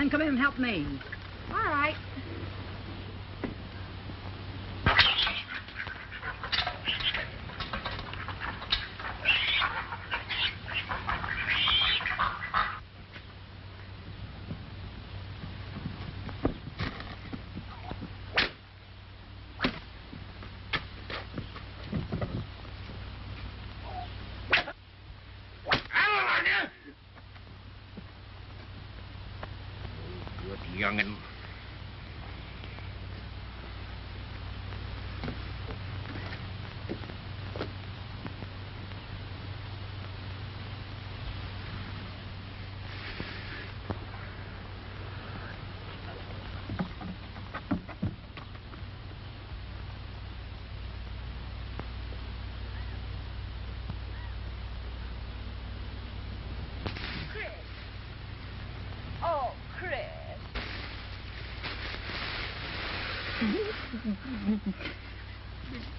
then come in and help me. All right. Youngin'.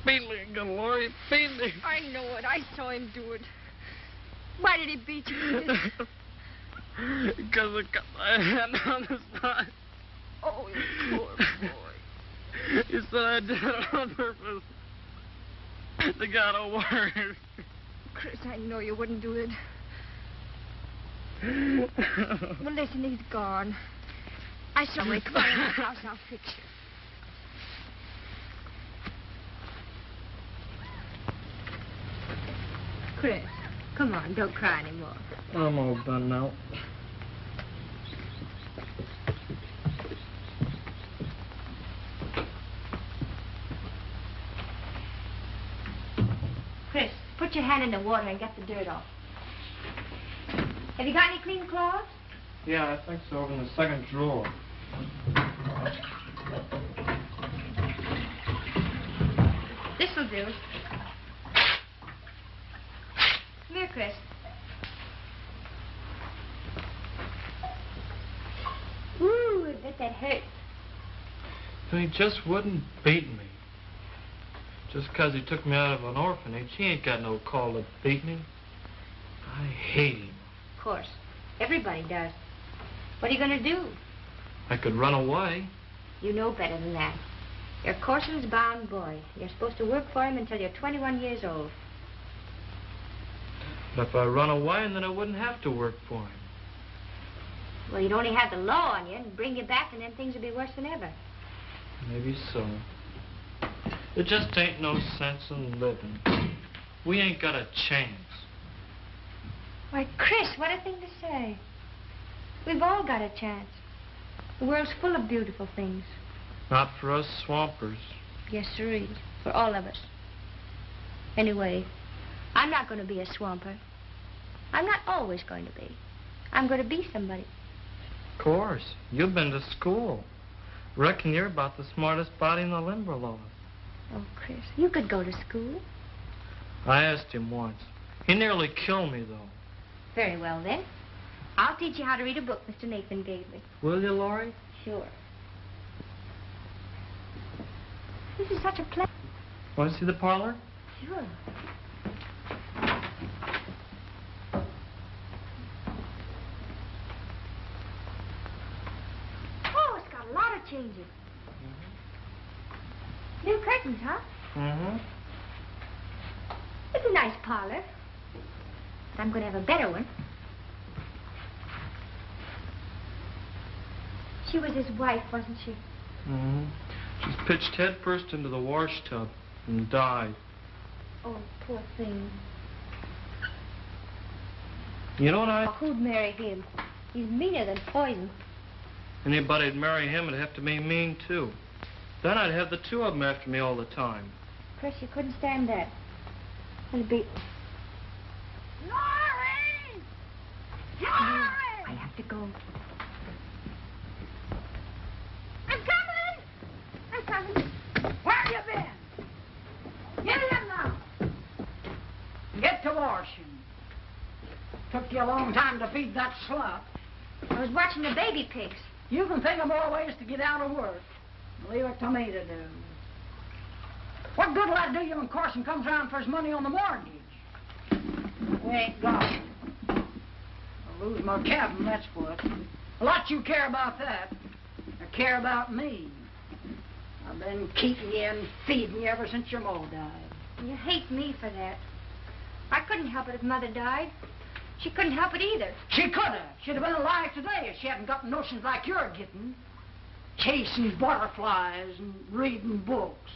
Beat me again, Laurie. Beat me. I know it. I saw him do it. Why did he beat you, Chris? Because I got my hand on his thigh. Oh, you poor boy. He said I did it on purpose. They got a word. Chris, I know you wouldn't do it. Well, listen, he's gone. I saw him. Come on in the house, I'll fix you. Chris, come on, don't cry anymore. I'm all done now. Chris, put your hand in the water and get the dirt off. Have you got any clean clothes? Yeah, I think so, over in the second drawer. This'll do. Come here, Chris. Ooh, I bet that hurt. So he just wouldn't beat me. Just 'cause he took me out of an orphanage, he ain't got no call to beat me. I hate him. Of course. Everybody does. What are you going to do? I could run away. You know better than that. You're Corson's bound boy. You're supposed to work for him until you're 21 years old. But if I run away, then I wouldn't have to work for him. Well, you'd only have the law on you and bring you back, and then things would be worse than ever. Maybe so. There just ain't no sense in living. We ain't got a chance. Why, Chris, what a thing to say. We've all got a chance. The world's full of beautiful things. Not for us swampers. Yes, sirree. For all of us. Anyway, I'm not going to be a swamper. I'm not always going to be. I'm going to be somebody. Of course. You've been to school. Reckon you're about the smartest body in the Limberlost. Oh, Chris, you could go to school. I asked him once. He nearly killed me, though. Very well, then. I'll teach you how to read a book Mr. Nathan gave me. Will you, Laurie? Sure. This is such a pleasure. Want to see the parlor? Sure. Oh, it's got a lot of changes. New curtains, huh? Mm-hmm. It's a nice parlor. But I'm going to have a better one. She was his wife, wasn't she? Mm-hmm. She's pitched head first into the wash tub and died. Oh, poor thing. You know what Who'd marry him? He's meaner than poison. Anybody'd marry him would have to be mean, too. Then I'd have the two of them after me all the time. Chris, you couldn't stand that. It'd be... Laurie! Laurie! I have to go. I'm coming! I'm coming. Where have you been? Get in now. Get to washing. Took you a long time to feed that slut. I was watching the baby pigs. You can think of more ways to get out of work. Leave it to me to do. What good will that do you when Corson comes around for his money on the mortgage? We ain't got it. I'll lose my cabin, that's what. A lot you care about that. I care about me. I've been keeping you and feeding you ever since your ma died. You hate me for that. I couldn't help it if Mother died. She couldn't help it either. She could have. She'd have been alive today if she hadn't got notions like you're getting. Chasing butterflies and reading books.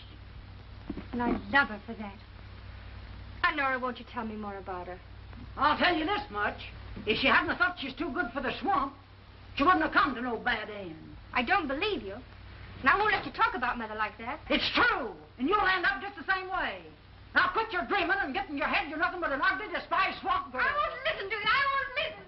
And I love her for that. Aunt Nora, won't you tell me more about her? I'll tell you this much. If she hadn't have thought she's too good for the swamp, she wouldn't have come to no bad end. I don't believe you. And I won't let you talk about Mother like that. It's true, and you'll end up just the same way. Now quit your dreaming and get in your head you're nothing but an ugly, despised swamp girl. I won't listen to it. I won't listen.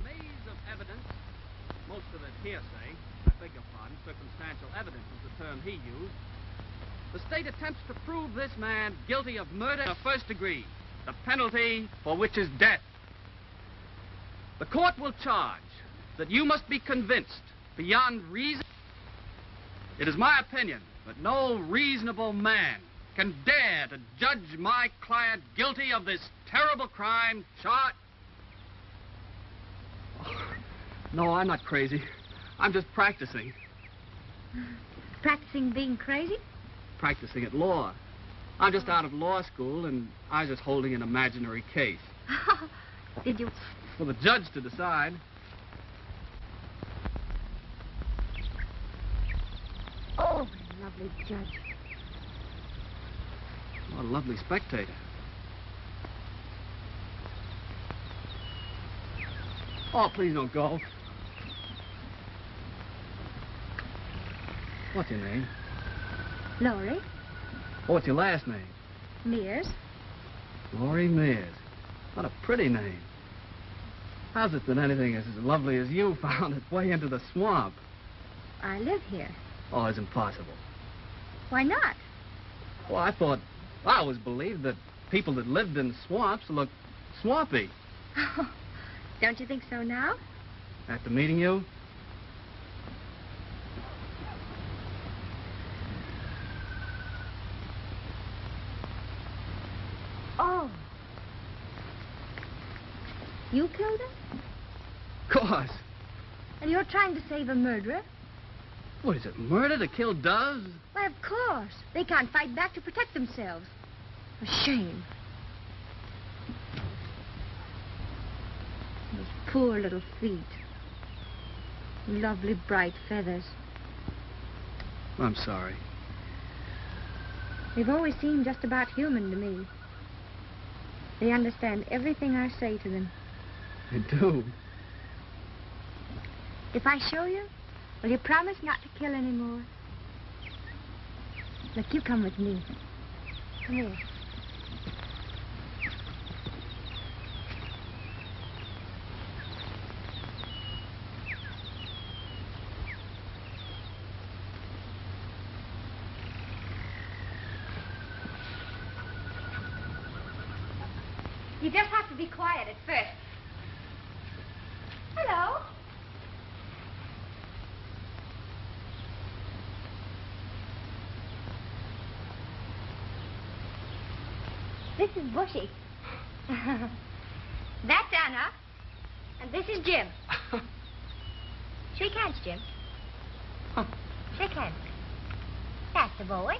Maze of evidence, most of it hearsay, I beg your pardon, circumstantial evidence is the term he used. The state attempts to prove this man guilty of murder in the first degree, the penalty for which is death. The court will charge that you must be convinced beyond reason. It is my opinion that no reasonable man can dare to judge my client guilty of this terrible crime charged. No, I'm not crazy. I'm just practicing. Practicing being crazy? Practicing at law. I'm just out of law school, and I was just holding an imaginary case. Did you? For the judge to decide. Oh, lovely judge. What a lovely spectator. Oh, please don't go. What's your name? Laurie. What's your last name? Mears. Laurie Mears. What a pretty name. How's it that anything as lovely as you found its way into the swamp? I live here. Oh, it's impossible. Why not? Well, I always believed that people that lived in swamps looked swampy. Don't you think so now? After meeting you? Oh. You killed her? Of course. And you're trying to save a murderer? What is it, murder to kill doves? Why, of course. They can't fight back to protect themselves. A shame. Those poor little feet. Lovely bright feathers. I'm sorry. They've always seemed just about human to me. They understand everything I say to them. They do. If I show you, will you promise not to kill anymore? Look, you come with me. Come here. You just have to be quiet at first. Hello. This is Bushy. That's Anna. And this is Jim. Shake hands, Jim. Shake hands. That's the boy.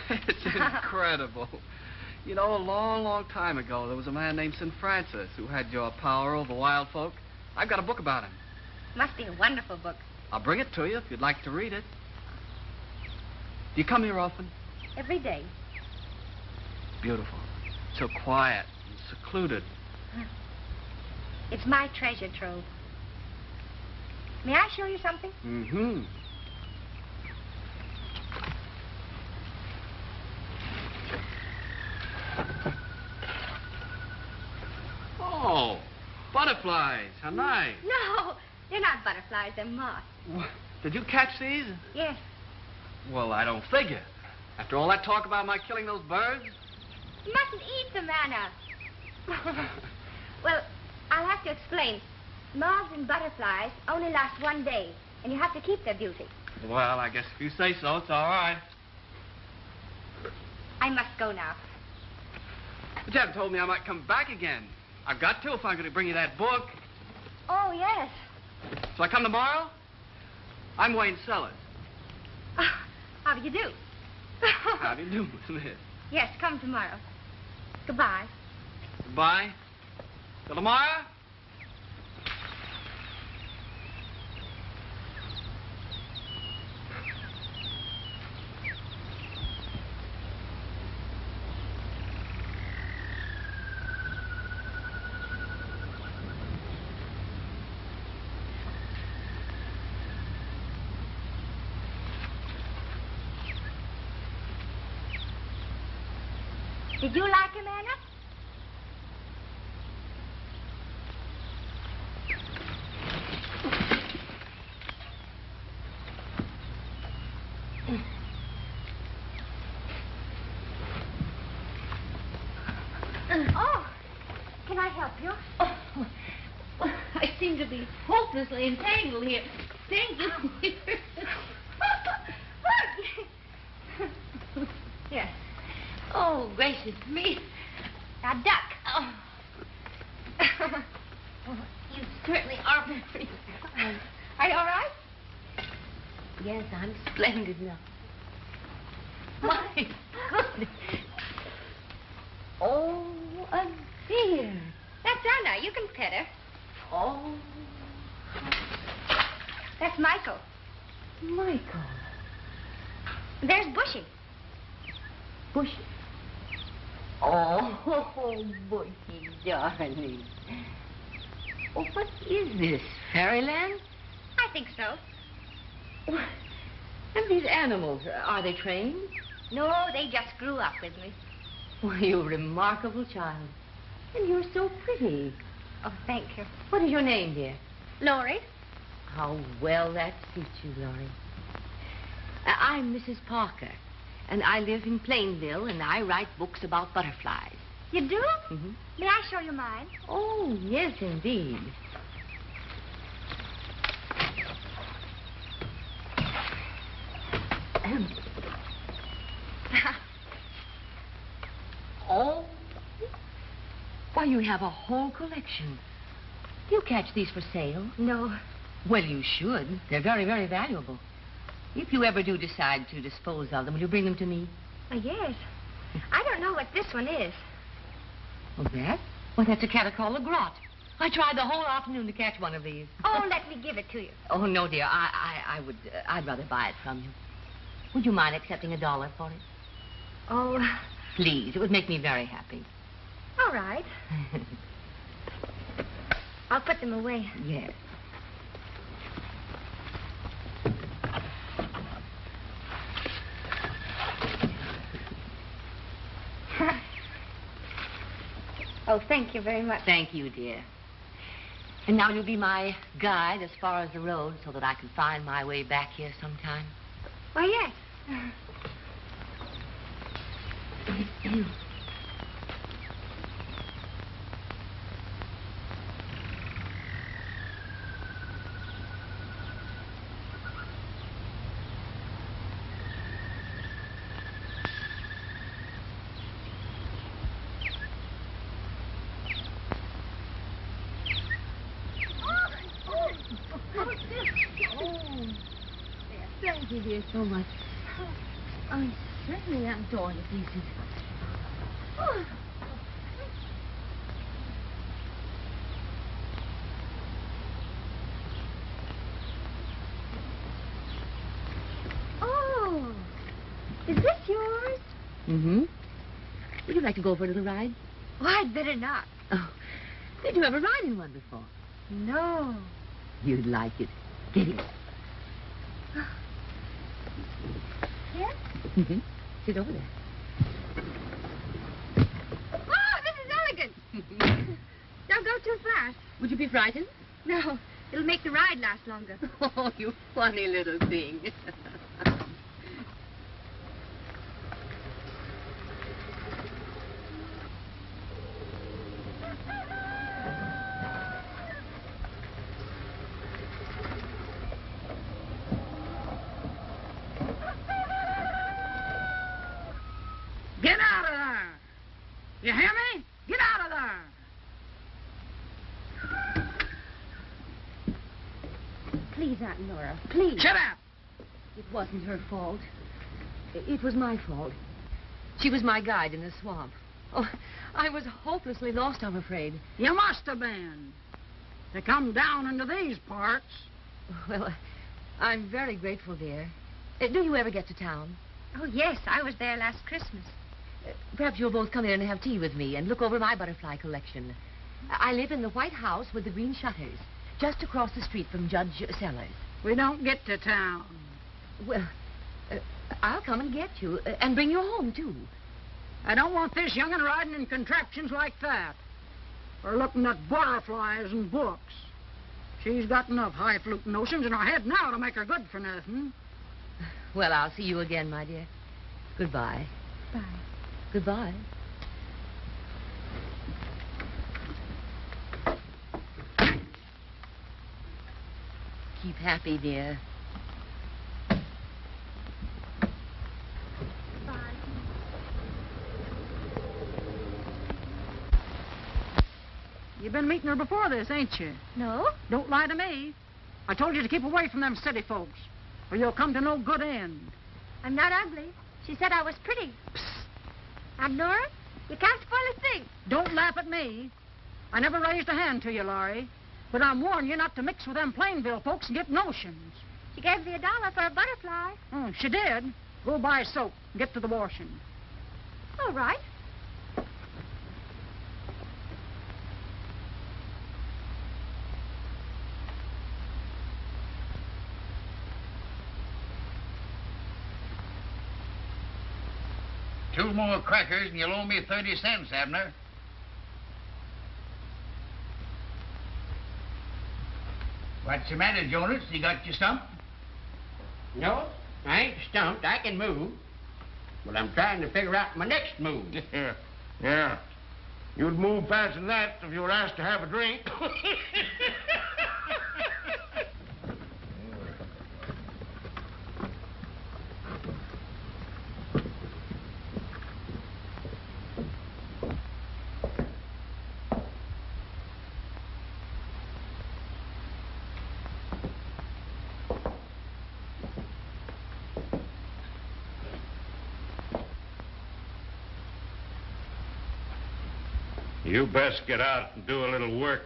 It's incredible. You know, a long, long time ago, there was a man named St. Francis who had your power over wild folk. I've got a book about him. Must be a wonderful book. I'll bring it to you if you'd like to read it. Do you come here often? Every day. Beautiful. So quiet and secluded. It's my treasure trove. May I show you something? Mm-hmm. Oh, butterflies. How nice. No, they're not butterflies, they're moths. What? Did you catch these? Yes. Well, I don't figure. After all that talk about my killing those birds? You mustn't eat them, Anna. Well, I'll have to explain. Moths and butterflies only last one day, and you have to keep their beauty. Well, I guess if you say so, it's all right. I must go now. But you haven't told me I might come back again. I've got to if I'm going to bring you that book. Oh, yes. So I come tomorrow? I'm Wayne Sellers. How do you do? How do you do, Miss? Yes, come tomorrow. Goodbye. Goodbye. Till tomorrow? Did you like him, Anna? Oh, can I help you? Oh, well, I seem to be hopelessly entangled here. Thank you. Yes. Oh, gracious me. Now, duck. Oh. Oh, you certainly are very... Are you all right? Yes, I'm splendid now. My goodness. Oh, a dear. That's Anna. You can pet her. Oh, That's Michael. Michael. There's Bushy. Bushy. Oh, Bushy, darling. Oh, what is this, fairyland? I think so. And these animals, are they trained? No, they just grew up with me. Well, you're a remarkable child. And you're so pretty. Oh, thank you. What is your name, dear? Laurie? How well that suits you, Laurie. I'm Mrs. Parker, and I live in Plainville, and I write books about butterflies. You do? Mm-hmm. May I show you mine? Oh, yes, indeed. Oh. Why, you have a whole collection. Do you catch these for sale? No. Well, you should. They're very, very valuable. If you ever do decide to dispose of them, will you bring them to me? Yes. I don't know what this one is. Oh, that? Well, that's a catacall grot. I tried the whole afternoon to catch one of these. Oh, let me give it to you. Oh, no, dear. I'd rather buy it from you. Would you mind accepting $1 for it? Oh, Please. It would make me very happy. all right. I'll put them away. Yes. Oh, thank you very much. Thank you, dear. And now you'll be my guide as far as the road so that I can find my way back here sometime. Why, yes. Thank you, dear, so much. I certainly am torn to pieces. Oh, is this yours? Mm-hmm. Would you like to go for a little ride? Oh, I'd better not. Oh, did you ever ride in one before? No. You'd like it. Get in. Yes? Mm-hmm. Sit over there. Oh, this is elegant. Don't go too fast. Would you be frightened? No, it'll make the ride last longer. Oh, you funny little thing. You hear me? Get out of there. Please, Aunt Nora, please. Shut up. It wasn't her fault. It was my fault. She was my guide in the swamp. Oh, I was hopelessly lost, I'm afraid. You must have been. To come down into these parts. Well, I'm very grateful, dear. Do you ever get to town? Oh, yes, I was there last Christmas. Perhaps you'll both come in and have tea with me and look over my butterfly collection. I live in the White House with the green shutters, just across the street from Judge Sellers. We don't get to town. Well, I'll come and get you and bring you home, too. I don't want this young'un riding in contraptions like that. Or looking at butterflies and books. She's got enough highfalutin notions in her head now to make her good for nothing. Well, I'll see you again, my dear. Goodbye. Bye. Goodbye. Keep happy, dear. You've been meeting her before this, ain't you? No? Don't lie to me. I told you to keep away from them city folks, or you'll come to no good end. I'm not ugly. She said I was pretty. Psst. Aunt Nora, you can't spoil a thing. Don't laugh at me. I never raised a hand to you, Laurie. But I'm warning you not to mix with them Plainville folks and get notions. She gave me $1 for a butterfly. Oh, she did. Go buy soap and get to the washing. All right. Two more crackers and you'll owe me 30 cents, Abner. What's the matter, Jonas? You got your stump? No, I ain't stumped. I can move. But I'm trying to figure out my next move. Yeah. You'd move faster than that if you were asked to have a drink. You best get out and do a little work.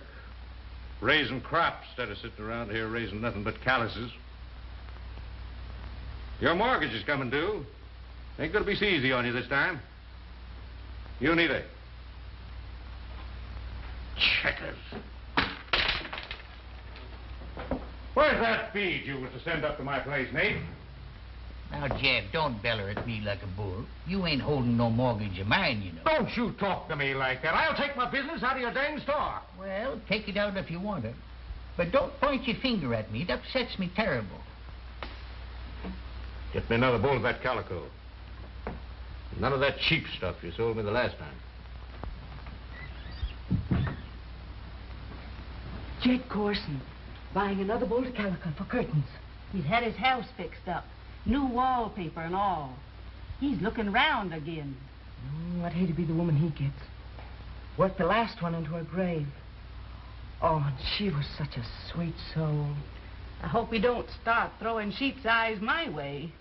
Raising crops instead of sitting around here raising nothing but calluses. Your mortgage is coming due. Ain't gonna be so easy on you this time. You neither. Checkers. Where's that feed you was to send up to my place, Nate? Now, Jeff, don't beller at me like a bull. You ain't holding no mortgage of mine, you know. Don't you talk to me like that. I'll take my business out of your dang store. Well, take it out if you want it. But don't point your finger at me. It upsets me terrible. Get me another bowl of that calico. None of that cheap stuff you sold me the last time. Jed Corson, buying another bolt of calico for curtains. He's had his house fixed up. New wallpaper and all. He's looking round again. I'd hate to be the woman he gets. Worked the last one into her grave. Oh, and she was such a sweet soul. I hope he don't start throwing sheep's eyes my way.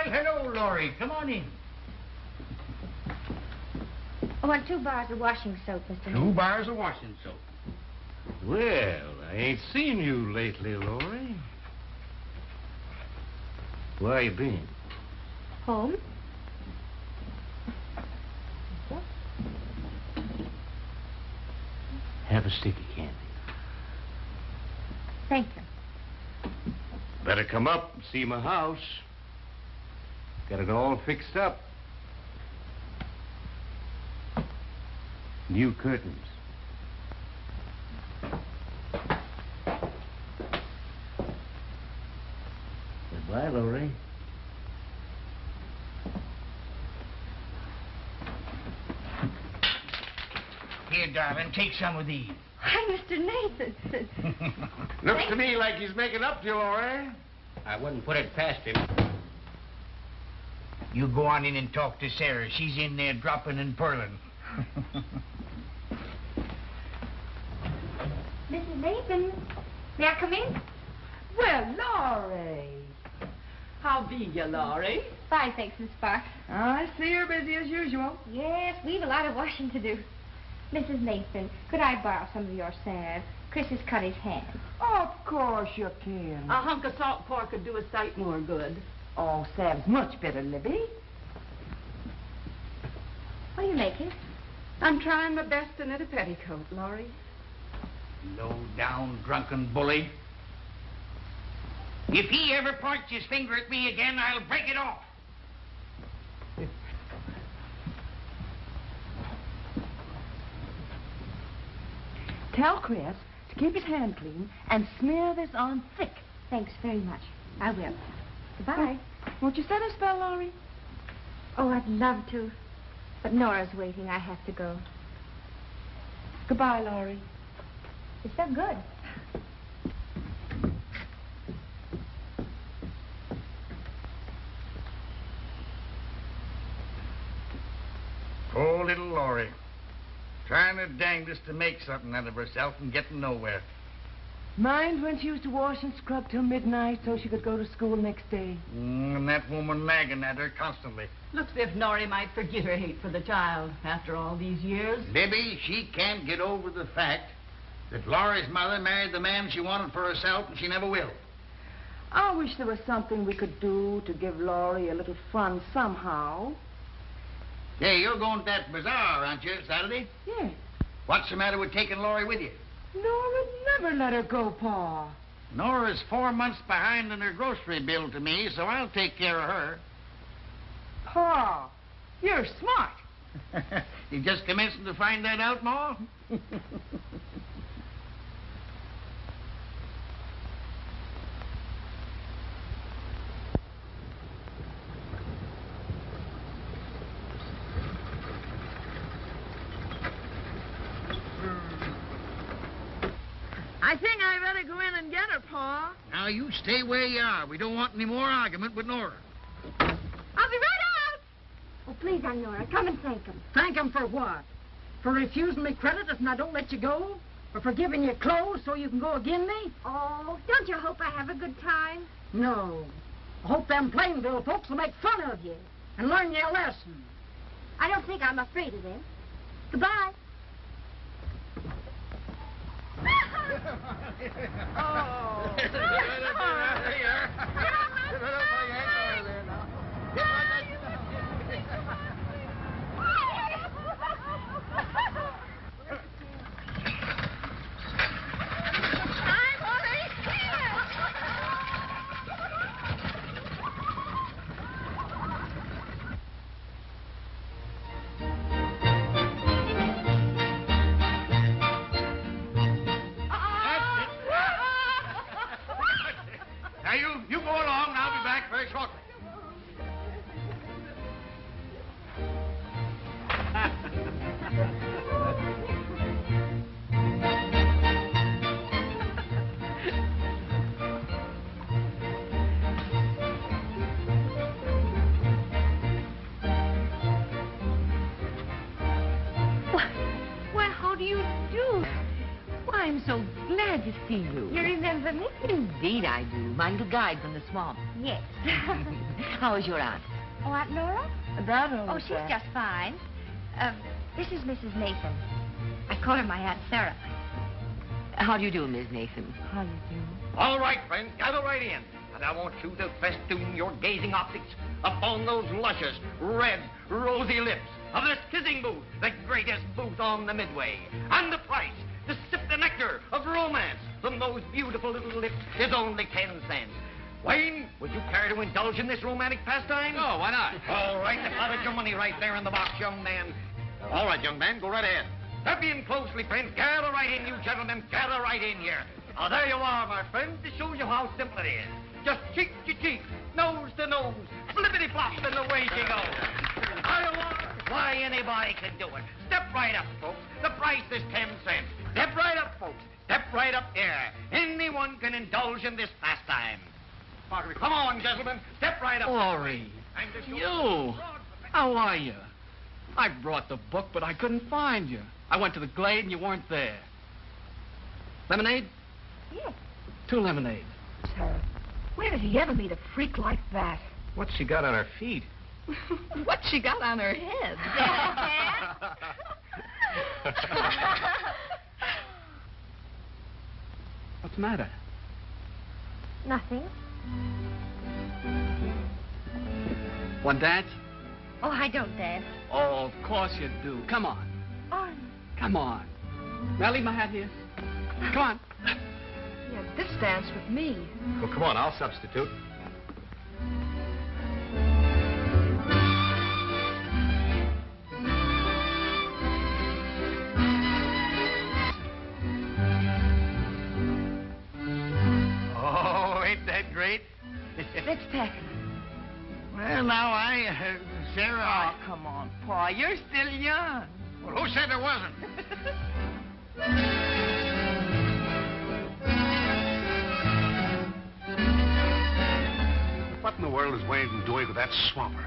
Hello, Laurie. Come on in. I want 2 bars of washing soap, Mr. 2 bars of washing soap. Well, I ain't seen you lately, Laurie. Where you been? Home? Have a stick of candy. Thank you. Better come up and see my house. Got it all fixed up. New curtains. Goodbye, Laurie. Here, darling, take some of these. Hi, Mr. Nathan. Looks to me like he's making up to you, Laurie. I wouldn't put it past him. You go on in and talk to Sarah. She's in there dropping and purling. Mrs. Nathan, may I come in? Well, Laurie. How be you, Laurie? Fine, thanks, Miss Sparks. I see you're busy as usual. Yes, we've a lot of washing to do. Mrs. Nathan, could I borrow some of your salve? Chris has cut his hand. Of course you can. A hunk of salt pork could do a sight more good. Oh, salve's much better, Libby. What are you making? I'm trying my best to knit a petticoat, Laurie. Low-down drunken bully. If he ever points his finger at me again, I'll break it off. Tell Chris to keep his hand clean and smear this on thick. Thanks very much. I will. Goodbye. Won't you set a spell, Laurie? Oh, I'd love to. But Nora's waiting. I have to go. Goodbye, Laurie. It's so good. Poor little Laurie. Trying her dangdest to make something out of herself and getting nowhere. Mind when she used to wash and scrub till midnight so she could go to school next day? And that woman nagging at her constantly. Looks as if Norrie might forget her hate for the child after all these years. Libby, she can't get over the fact that Laurie's mother married the man she wanted for herself, and she never will. I wish there was something we could do to give Laurie a little fun somehow. Hey, you're going to that bazaar, aren't you, Saturday? Yes. What's the matter with taking Laurie with you? Nora never let her go, Pa. Nora's 4 months behind in her grocery bill to me, so I'll take care of her. Pa, you're smart. You just commencing to find that out, Ma? I think I better go in and get her, Pa. Now, you stay where you are. We don't want any more argument with Nora. I'll be right out. Oh, please, Aunt Nora, come and thank him. Thank him for what? For refusing me credit if I don't let you go? Or for giving you clothes so you can go again me? Oh, don't you hope I have a good time? No. I hope them Plainville folks will make fun of you and learn you a lesson. I don't think I'm afraid of them. Goodbye. Oh. Now, you go along, and I'll be back very shortly. Why, how do you do? Why, I'm so glad to see you. You remember me? Indeed I do. My little guide from the swamp. Yes. How is your aunt? Oh, Aunt Nora? That old Oh, she's just fine. This is Mrs. Nathan. I call her my Aunt Sarah. How do you do, Miss Nathan? How you do? All right, friends, gather right in. And I want you to festoon your gazing optics upon those luscious, red, rosy lips of this kissing booth, the greatest booth on the Midway. And the price to sip the nectar of romance from those beautiful little lips is only 10 cents. Wayne, would you care to indulge in this romantic pastime? Oh, why not? All right, deposit your money right there in the box, young man. All right, young man, go right ahead. Step in closely, friends. Gather right in, you gentlemen. Gather right in here. Oh, there you are, my friends, to show you how simple it is. Just cheek to cheek, nose to nose, flippity-flop, and away she goes. There you are. Why, anybody can do it. Step right up, folks. The price is 10 cents. Step right up, folks. Step right up here. Anyone can indulge in this pastime. Marjorie, come on, gentlemen. Step right up. Laurie, you. How are you? I brought the book, but I couldn't find you. I went to the Glade and you weren't there. Lemonade? Yes. 2 lemonade. Sir, where did he ever meet a freak like that? What's she got on her feet? What's she got on her head? What's the matter? Nothing. Want dance? Oh, I don't dance. Oh, of course you do. Come on. Oh, Come on. May I leave my hat here? Come on. Yeah, this dance with me. Well, come on, I'll substitute. Oh, ain't that great? Let's tack it. Well, now, Sarah... Oh, come on, Pa. You're still young. Well, who said there wasn't? What in the world is Wayne doing with that swamper?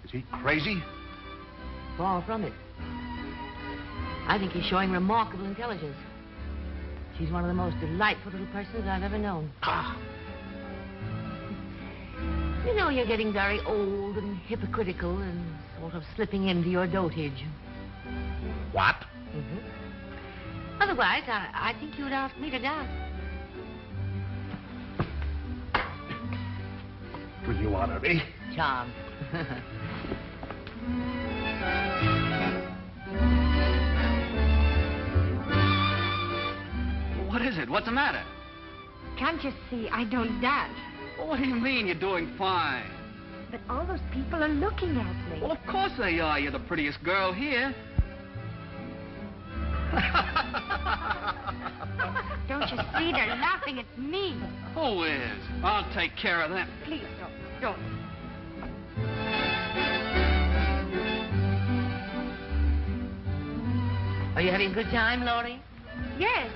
Is he crazy? Far from it. I think he's showing remarkable intelligence. She's one of the most delightful little persons I've ever known. Ah. You know, you're getting very old and hypocritical and sort of slipping into your dotage. What? Mm-hmm. Otherwise, I think you'd ask me to dance. Will you honor me? Charmed. What is it? What's the matter? can't you see I don't dance? Well, what do you mean? You're doing fine. But all those people are looking at me. Well, of course they are. You're the prettiest girl here. Don't you see? They're laughing at me. Who is? I'll take care of them. Please, don't. Are you having a good time, Laurie? Yes.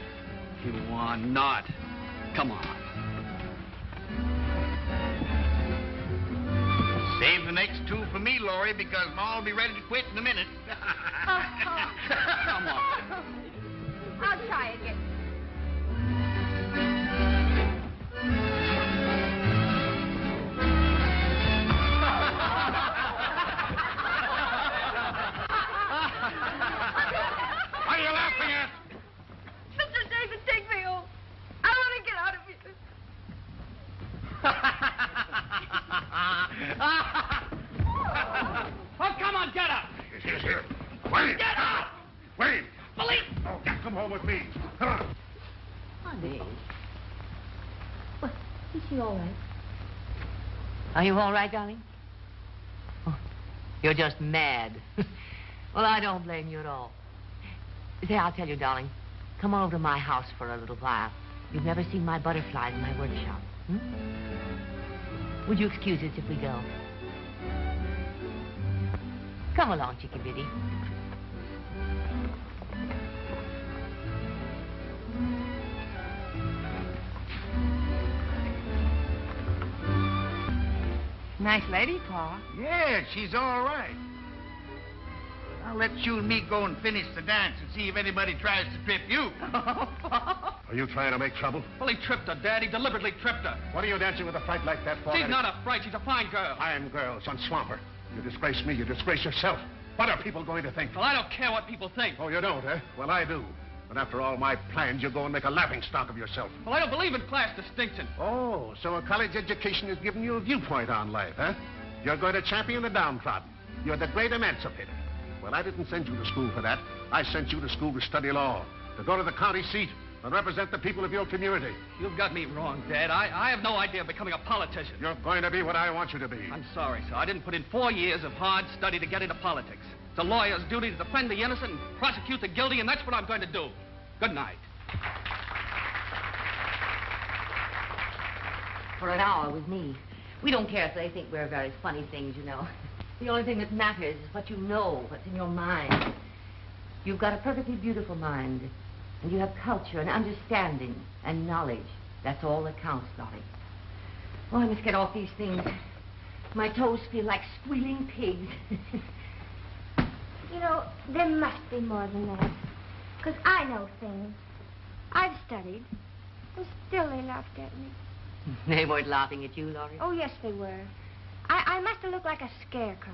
You are not. Come on. Save the next two for me, Laurie, because Ma'll be ready to quit in a minute. Come on. I'll try again. What are you laughing at? Mr. David, take me home. I want to get out of here. Oh, come on, get up! Here. Wait! Get up! Wait! Police! Oh, come home with me. Come on. Honey. Well, is she all right? Are you all right, darling? Oh, you're just mad. Well, I don't blame you at all. Say, I'll tell you, darling. Come on over to my house for a little while. You've never seen my butterflies in my workshop. Would you excuse us if we go? Come along, Chicky Biddy. Nice lady, Pa. Yeah, she's all right. I'll let you and me go and finish the dance and see if anybody tries to trip you. Are you trying to make trouble? Well, he tripped her, Dad. He deliberately tripped her. What are you dancing with a fright like that for? She's not a fright. She's a fine girl. Fine girl, son Swamper. You disgrace me, you disgrace yourself. What are people going to think? Well, I don't care what people think. Oh, you don't, eh? Well, I do. But after all my plans, you go and make a laughing stock of yourself. Well, I don't believe in class distinction. Oh, so a college education has given you a viewpoint on life, huh? You're going to champion the downtrodden. You're the great emancipator. Well, I didn't send you to school for that. I sent you to school to study law, to go to the county seat and represent the people of your community. You've got me wrong, Dad. I have no idea of becoming a politician. You're going to be what I want you to be. I'm sorry, sir. I didn't put in 4 years of hard study to get into politics. It's a lawyer's duty to defend the innocent and prosecute the guilty, and that's what I'm going to do. Good night. For an hour with me. We don't care if they think we're very funny things, you know. The only thing that matters is what you know, what's in your mind. You've got a perfectly beautiful mind. And you have culture and understanding and knowledge. That's all that counts, Laurie. Oh, I must get off these things. My toes feel like squealing pigs. You know, there must be more than that. Because I know things. I've studied. And still they laughed at me. They weren't laughing at you, Laurie? Oh, yes, they were. I must have looked like a scarecrow.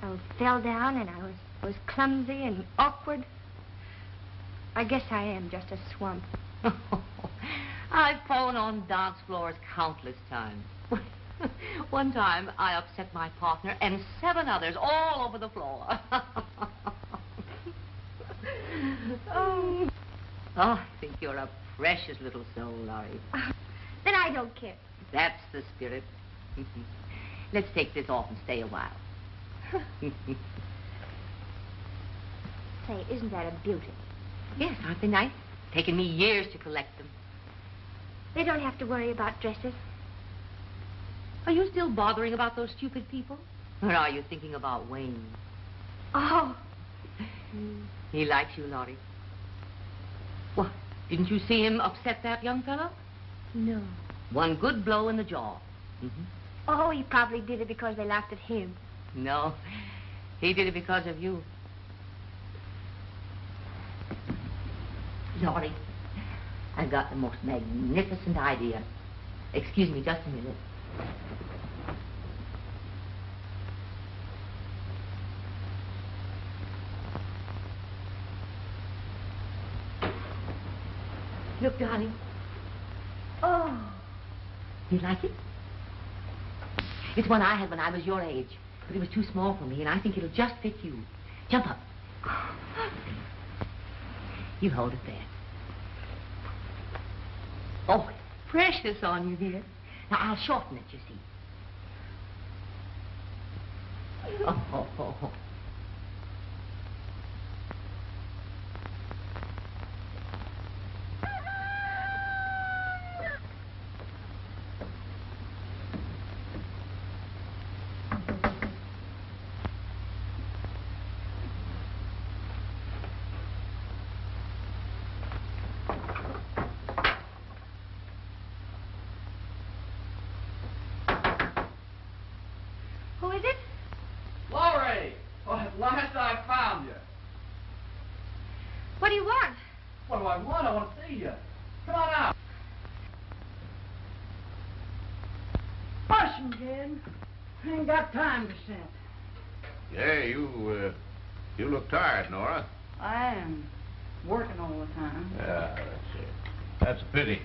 I fell down and I was clumsy and awkward. I guess I am just a swamp. I've fallen on dance floors countless times. One time, I upset my partner and 7 others all over the floor. Oh, I think you're a precious little soul, Laurie. Then I don't care. That's the spirit. Let's take this off and stay a while. Say, isn't that a beauty? Yes, aren't they nice? Taken me years to collect them. They don't have to worry about dresses. Are you still bothering about those stupid people? Or are you thinking about Wayne? Oh. He likes you, Laurie. What? Didn't you see him upset that young fellow? No. One good blow in the jaw. Oh, he probably did it because they laughed at him. No, he did it because of you. Laurie, I've got the most magnificent idea. Excuse me just a minute. Look, darling. Oh. You like it? It's one I had when I was your age, but it was too small for me, and I think it'll just fit you. Jump up. You hold it there. Oh, it's precious on you, dear. Now, I'll shorten it, you see. Oh. Who is it? Laurie! Well, at last I found you. What do you want? What do I want? I want to see you. Come on out. Listen, kid. I ain't got time to sit. Yeah, you look tired, Nora. I am working all the time. Yeah, that's it. That's a pity.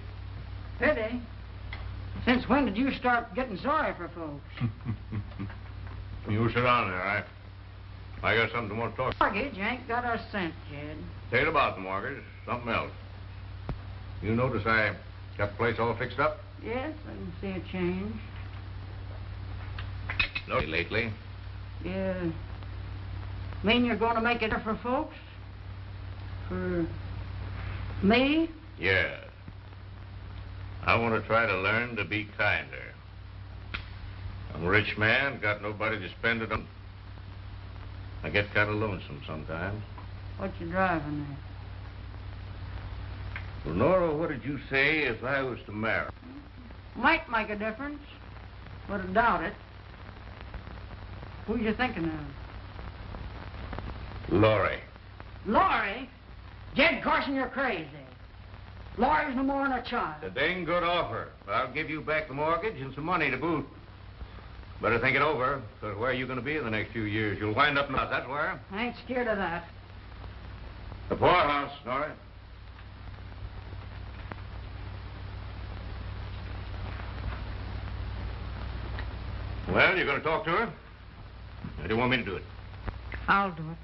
Pity. Since when did you start getting sorry for folks? You sit down there, I got something I want to talk to you. Mortgage ain't got a cent, kid. Ain't about the mortgage, something else. You notice I got the place all fixed up? Yes, I can see a change. No, lately. You mean you're going to make it for folks? For me? Yeah. I want to try to learn to be kinder. I'm a rich man, got nobody to spend it on. I get kind of lonesome sometimes. What you driving at? Well, Nora, what did you say if I was to marry? Might make a difference, but I doubt it. Who you thinking of? Laurie. Laurie? Jed Corson, you're crazy. Laurie's no more than a child. It's a dang good offer. I'll give you back the mortgage and some money to boot. Better think it over, because where are you going to be in the next few years? You'll wind up in us, that's where. I ain't scared of that. The poorhouse, Nora. Well, you're going to talk to her? Or do you want me to do it? I'll do it.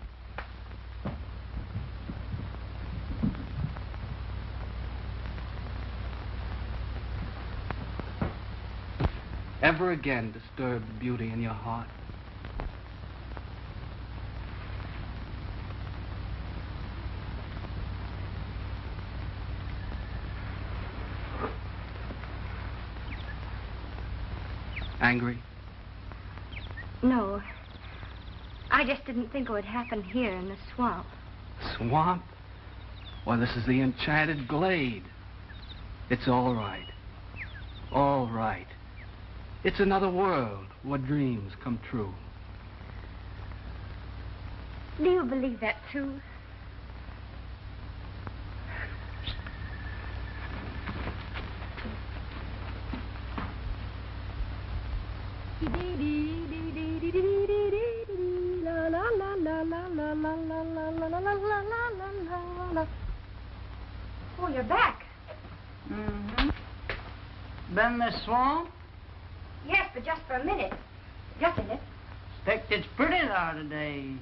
Ever again disturb the beauty in your heart. Angry? No. I just didn't think it would happen here in the swamp. Swamp? Why, this is the enchanted glade. It's all right. All right. It's another world where dreams come true. Do you believe that, too? Oh, you're back. Mm-hmm. Been in the swamp? Yes, but just for a minute. Just a minute. Expect it's pretty there today.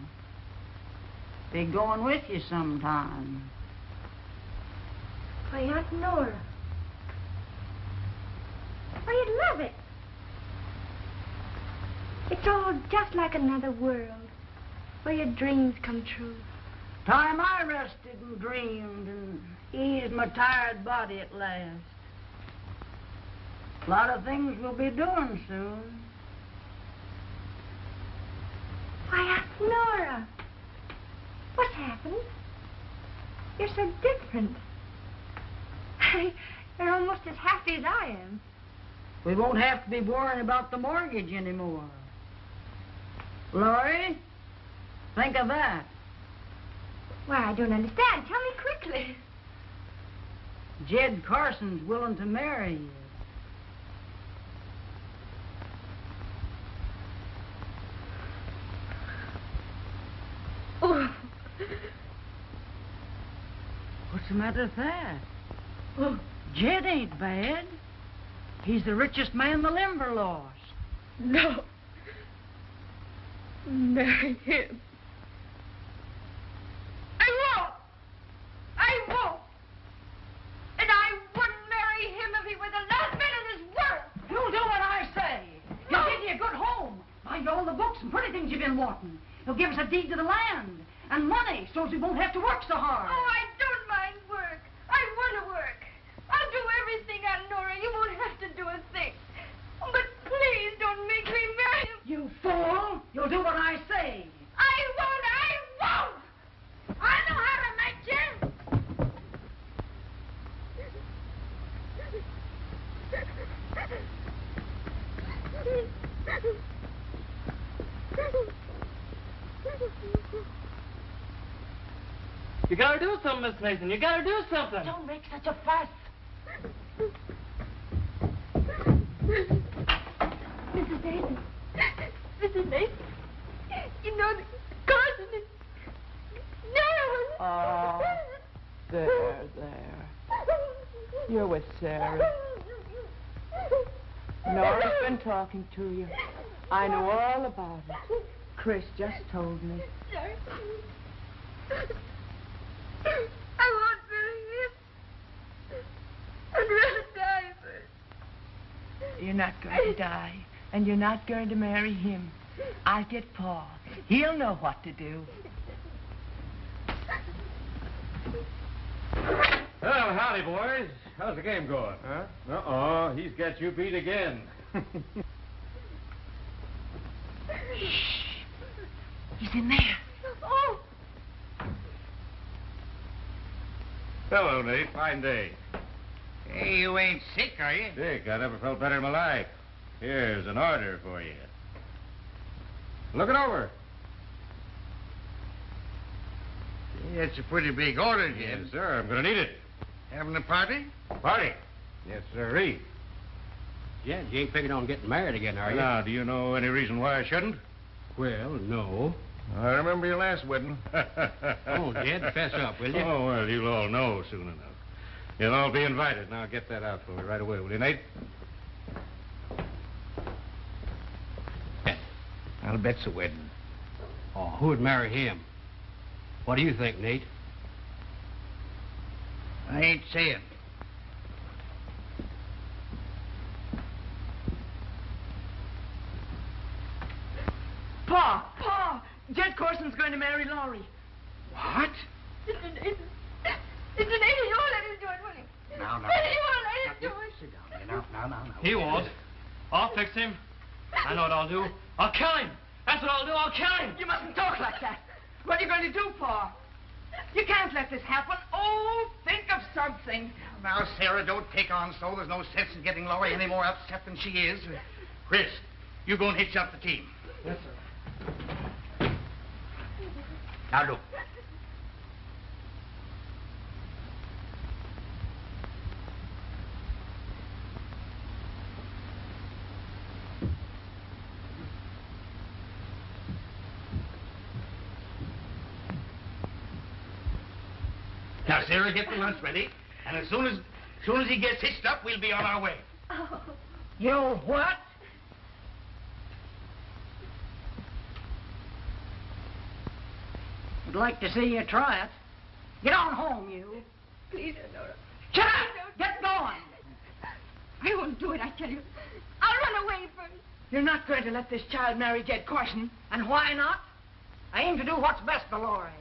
Be going with you sometime. Why, Aunt Nora. Why, you'd love it. It's all just like another world where your dreams come true. Time I rested and dreamed and eased my tired body at last. A lot of things we'll be doing soon. Why, Aunt Nora. What's happened? You're so different. You're almost as happy as I am. We won't have to be worrying about the mortgage anymore. Laurie, think of that. Why, I don't understand. Tell me quickly. Jed Carson's willing to marry you. Oh. What's the matter with that? Oh, Jed ain't bad. He's the richest man in the Limberlost. No. Marry him. I won't. I won't. And I wouldn't marry him if he were the last man in this world. You'll do what I say. He'll give you a good home. Buy you all the books and pretty things you've been wanting. He'll give us a deed to the land and money so we won't have to work so hard. Oh, I don't mind work. I want to work. I'll do everything, Aunt Nora. You won't have to do a thing. But please don't make me marry him. You fool! You'll do what I say. I won't! I know how to make you. You gotta do something, Miss Mason. You gotta do something. Don't make such a fuss. Mrs. Mason. Mrs. Mason. You know that Corson is... No! Oh, there. You're with Sarah. Nora's been talking to you. I know all about it. Chris just told me. Sorry. I won't marry him. I'd rather die first. You're not going to die, and you're not going to marry him. I'll get Paul. He'll know what to do. Well, howdy, boys. How's the game going? Huh? Uh-oh, he's got you beat again. Shh. He's in there. Oh! Hello, Nate. Fine day. Hey, you ain't sick, are you? Dick, I never felt better in my life. Here's an order for you. Look it over. It's a pretty big order, Jed. Yes, sir. I'm going to need it. Having a party? Party. Yes, sirree. Jed, you ain't figured on getting married again, are you? Now, do you know any reason why I shouldn't? Well, no. I remember your last wedding. Oh, Jed, fess up, will you? Oh, well, you'll all know soon enough. You'll all be invited. Now, get that out for me right away, will you, Nate? I'll bet's a wedding. Oh, who'd marry him? What do you think, Nate? I ain't saying. Pa! Jed Corson's going to marry Laurie. What? It's an idiot. You won't let him do it, will you? No. You won't let him do it. Sit down. Now. He won't. I'll fix him. I know what I'll do. I'll kill him. That's what I'll do. I'll kill him. You mustn't talk like that. What are you going to do, Pa? You can't let this happen. Oh, think of something. Now, Sarah, don't take on so. There's no sense in getting Laurie any more upset than she is. Chris, you go and hitch up the team. Yes, sir. Now, look. Now, Sarah, get the lunch ready, and as soon as he gets hitched up, we'll be on our way. Oh. You'll what? I'd like to see you try it. Get on home, you. Please, Aunt Nora. Shut up! Get going! I won't do it, I tell you. I'll run away first. You're not going to let this child marry Jed Corson. And why not? I aim to do what's best for Laurie.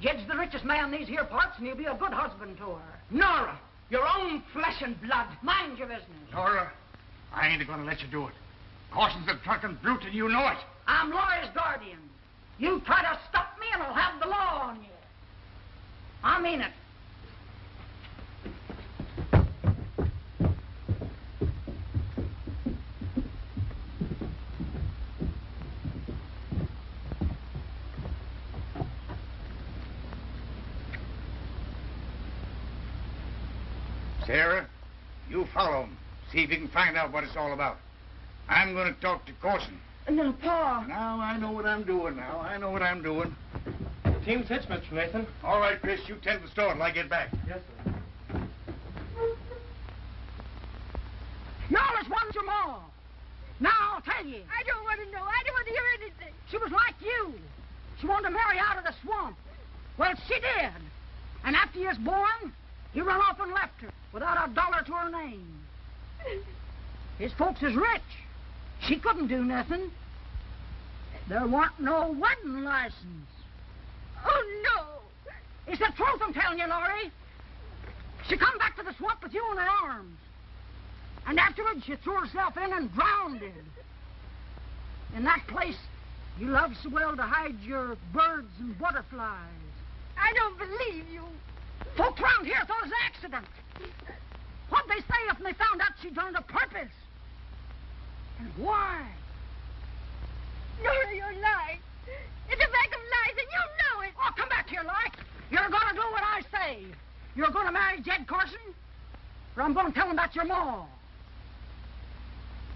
Jed's the richest man in these here parts, and he'll be a good husband to her. Nora, your own flesh and blood. Mind your business. Nora, I ain't going to let you do it. Corson's a drunken brute, and you know it. I'm Laurie's guardian. You try to stop me, and I'll have the law on you. I mean it. Sarah, you follow him. See if you can find out what it's all about. I'm going to talk to Corson. No, Pa. Now, I know what I'm doing now. I know what I'm doing. Team's hitched, Mr. Nathan. All right, Chris, you tend to the store until I get back. Yes, sir. Nola's won them all. Now, I'll tell you. I don't want to know. I don't want to hear anything. She was like you. She wanted to marry out of the swamp. Well, she did. And after you was born, you run off and left her without a dollar to her name. His folks is rich. She couldn't do nothing. There wasn't no wedding license. Oh, no. It's the truth I'm telling you, Laurie. She come back to the swamp with you in her arms. And afterwards, she threw herself in and drowned. In that place, you loved so well to hide your birds and butterflies. I don't believe you. Folks around here thought it was an accident. What'd they say if they found out she'd done it on purpose? And why? Nora, you're lying. It's a bag of lies, and you know it. Oh, come back here, Laurie. You're going to do what I say. You're going to marry Jed Corson, or I'm going to tell him about your ma.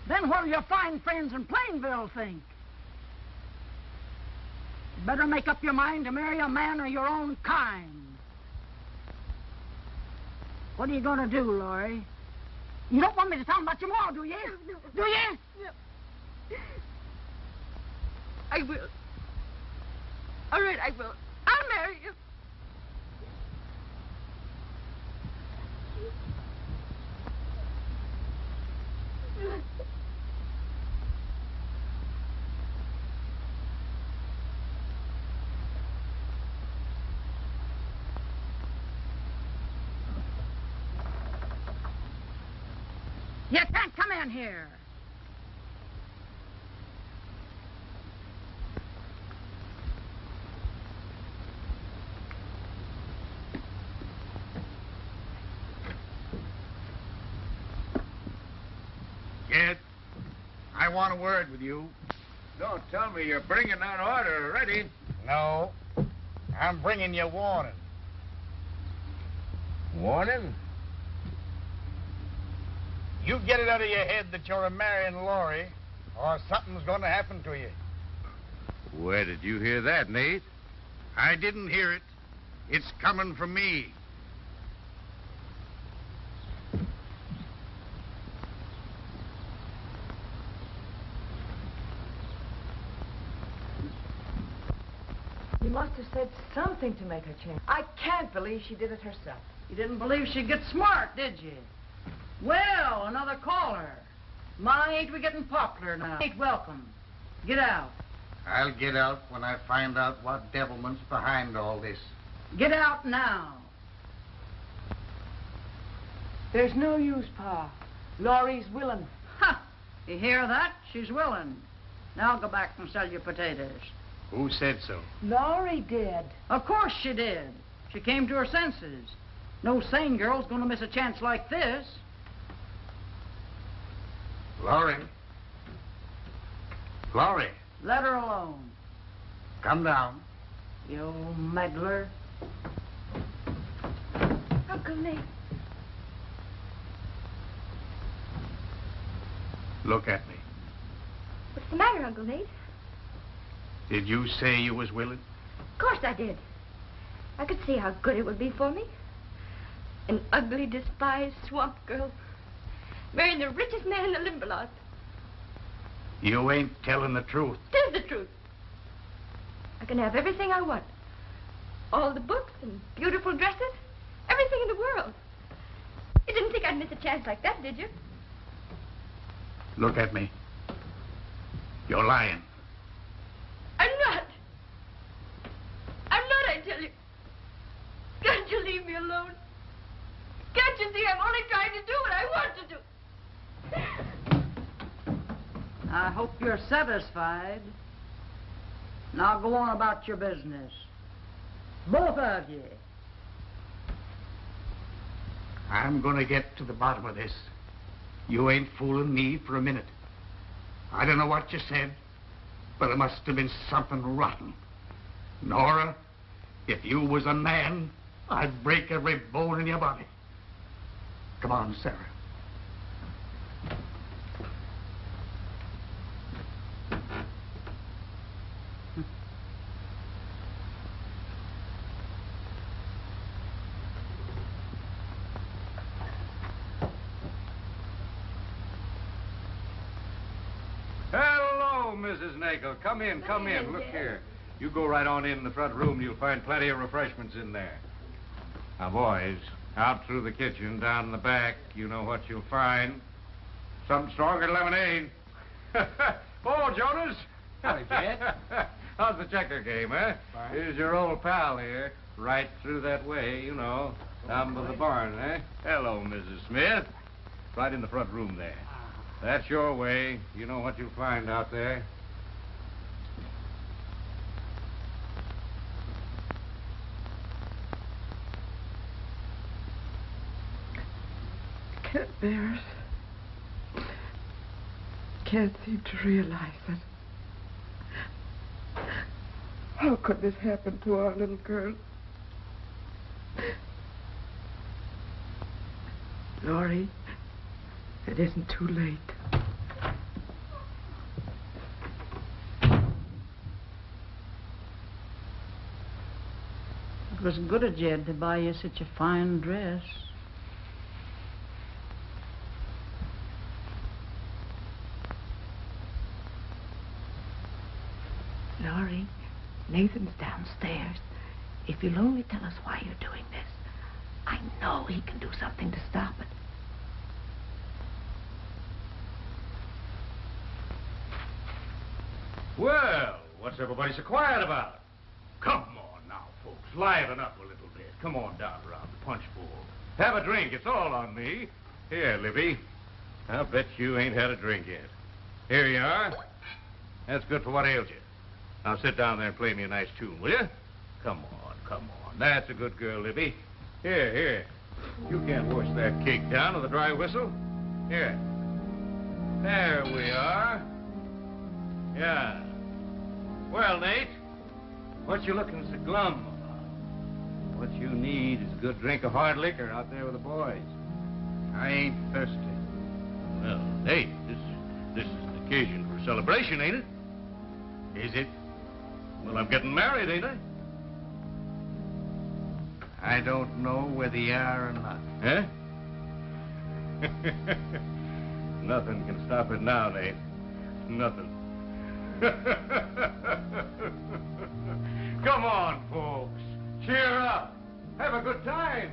Then what'll your fine friends in Plainville think? You better make up your mind to marry a man of your own kind. What are you going to do, Laurie? You don't want me to tell him about your ma, do you? No. Do you? No. I will. All right, I will. I'll marry you. You can't come in here. Jed, I want a word with you. Don't tell me you're bringing that order already. No, I'm bringing you warning. Warning? You get it out of your head that you're marrying Laurie, or something's going to happen to you. Where did you hear that, Nate? I didn't hear it. It's coming from me. You must have said something to make her change. I can't believe she did it herself. You didn't believe she'd get smart, did you? Well, another caller. My, ain't we getting popular now? Ain't welcome. Get out. I'll get out when I find out what devilment's behind all this. Get out now. There's no use, Pa. Laurie's willing. Ha! You hear that? She's willing. Now go back and sell your potatoes. Who said so? Laurie did. Of course she did. She came to her senses. No sane girl's gonna miss a chance like this. Laurie. Laurie. Let her alone. Come down. You old meddler. Uncle Nate. Look at me. What's the matter, Uncle Nate? Did you say you was willing? Of course I did. I could see how good it would be for me. An ugly, despised swamp girl marrying the richest man in the Limberlost. You ain't telling the truth. Tis the truth. I can have everything I want. All the books and beautiful dresses. Everything in the world. You didn't think I'd miss a chance like that, did you? Look at me. You're lying. I'm not. I'm not, I tell you. Can't you leave me alone? Can't you see I'm only trying to do what I want to do? I hope you're satisfied. Now go on about your business. Both of you. I'm gonna get to the bottom of this. You ain't fooling me for a minute. I don't know what you said, but it must have been something rotten. Nora, if you was a man, I'd break every bone in your body. Come on, Sarah. Hello, Mrs. Nagel. Come in, come in. Look here. You go right on in the front room. You'll find plenty of refreshments in there. Now, boys, out through the kitchen, down the back, you know what you'll find. Something stronger than lemonade. Oh, Jonas. Howdy, Dad. How's the checker game, eh? Fine. Here's your old pal here. Right through that way, you know. Down by the barn, eh? Hello, Mrs. Smith. Right in the front room there. That's your way. You know what you'll find out there. Can't bear it. Can't seem to realize it. How could this happen to our little girl? Laurie, it isn't too late. It was good of Jed to buy you such a fine dress. Laurie, Nathan's downstairs. If you'll only tell us why you're doing this, I know he can do something to stop it. Well, what's everybody so quiet about? Come on now, folks. Liven up a little bit. Come on down around the punch bowl. Have a drink. It's all on me. Here, Libby. I'll bet you ain't had a drink yet. Here you are. That's good for what ails you. Now sit down there and play me a nice tune, will you? Come on, come on. That's a good girl, Libby. Here, here. You can't wash that cake down with a dry whistle. Here. There we are. Yeah. Well, Nate, what you looking so glum about? What you need is a good drink of hard liquor out there with the boys. I ain't thirsty. Well, Nate, this is an occasion for celebration, ain't it? Is it? Well, I'm getting married, ain't I? I don't know whether you are or not. Eh? Nothing can stop it now, Nate. Nothing. Come on, folks. Cheer up. Have a good time.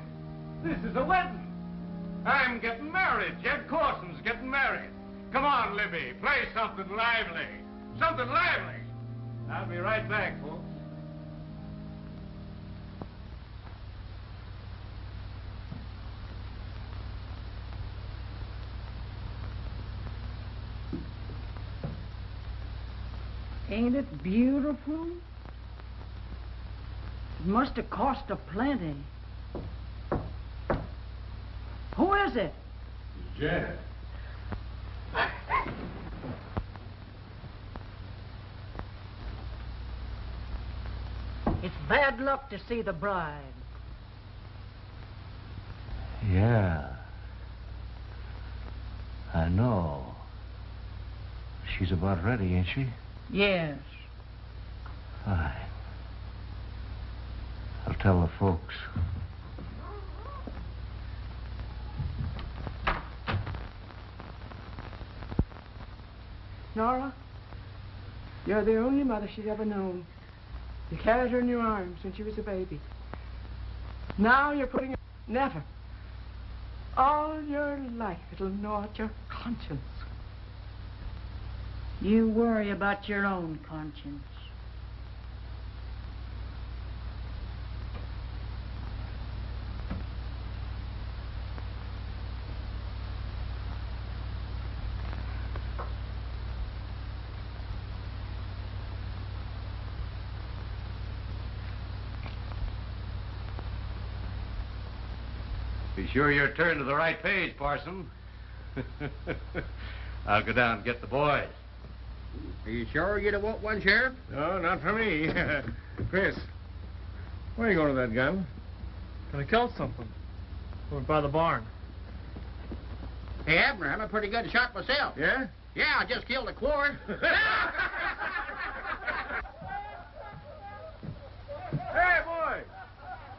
This is a wedding. I'm getting married. Jed Corson's getting married. Come on, Libby. Play something lively. Something lively. I'll be right back, folks. Ain't it beautiful? It must have cost a plenty. Who is it? Janet. It's bad luck to see the bride. Yeah. I know. She's about ready, ain't she? Yes. Fine. I'll tell the folks. Nora, you're the only mother she's ever known. You carried her in your arms when she was a baby. Now you're putting her... Never. All your life it'll gnaw at your conscience. You worry about your own conscience. Be sure you're turned to the right page, Parson. I'll go down and get the boys. Are you sure you don't want one, Sheriff? No, not for me. Chris, where are you going with that gun? Gonna kill something. Over by the barn. Hey, Abner, I'm a pretty good shot myself. Yeah? Yeah, I just killed a quart. Hey, boys!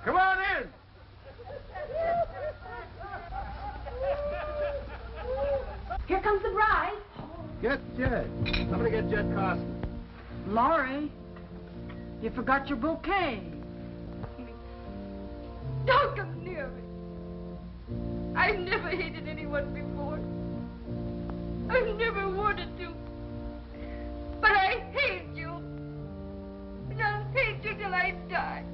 Come on in! Here comes the bride. Get Jed. Somebody get Jed Corson. Laurie, you forgot your bouquet. Don't come near me. I've never hated anyone before. I've never wanted to. But I hate you. And I'll hate you till I die.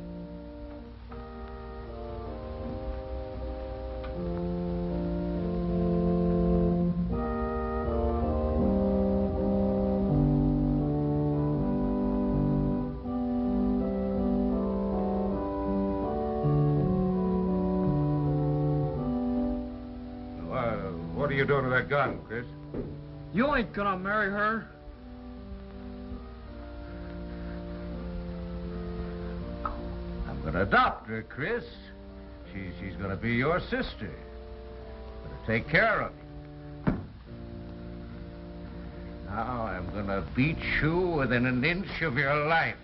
What are you doing with that gun, Chris? You ain't gonna marry her. I'm gonna adopt her, Chris. She's gonna be your sister. Gonna take care of you. Now I'm gonna beat you within an inch of your life.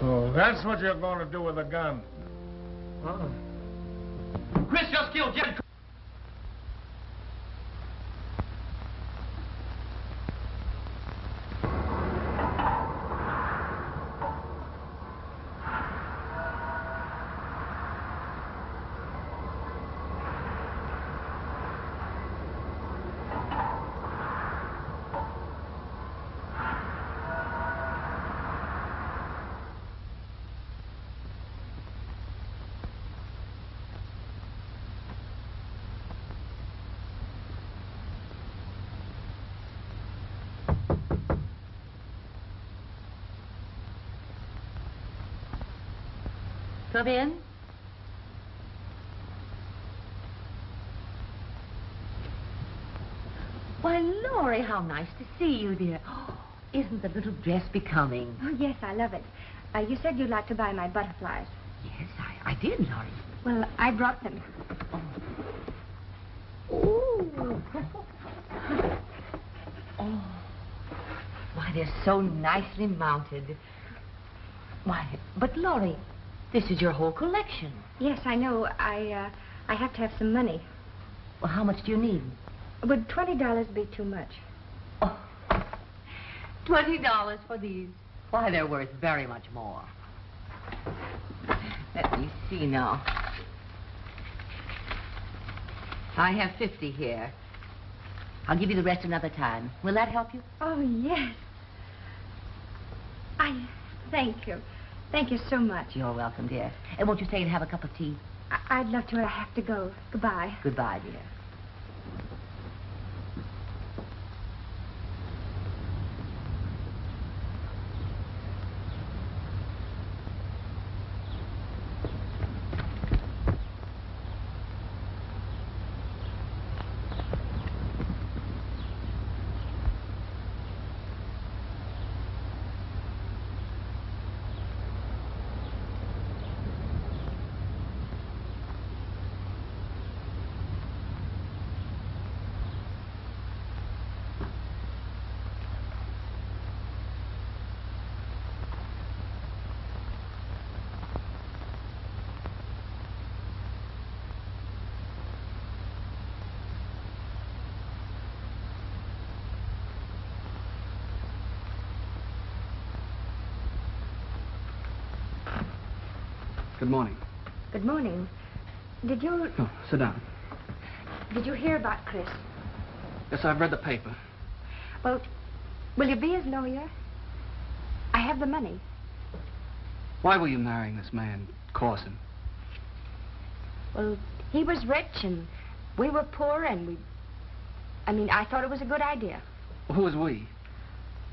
So that's what you're going to do with a gun. Chris just killed Jed. Come in. Why, Laurie, how nice to see you, dear. Oh, isn't the little dress becoming? Oh, yes, I love it. You said you'd like to buy my butterflies. Yes, I did, Laurie. Well, I brought them. Ooh. Oh. Why, they're so nicely mounted. Why, but Laurie, this is your whole collection. Yes, I know. I have to have some money. Well, how much do you need? Would $20 be too much? Oh, $20 for these? Why, they're worth very much more. Let me see now. I have 50 here. I'll give you the rest another time. Will that help you? Oh, yes. Thank you. Thank you so much. You're welcome, dear. And won't you stay and have a cup of tea? I'd love to, but I have to go. Goodbye. Goodbye, dear. Good morning. Good morning. Did you... Oh, sit down. Did you hear about Chris? Yes, I've read the paper. Well, will you be his lawyer? I have the money. Why were you marrying this man, Corson? Well, he was rich and we were poor and I thought it was a good idea. Well, who was we?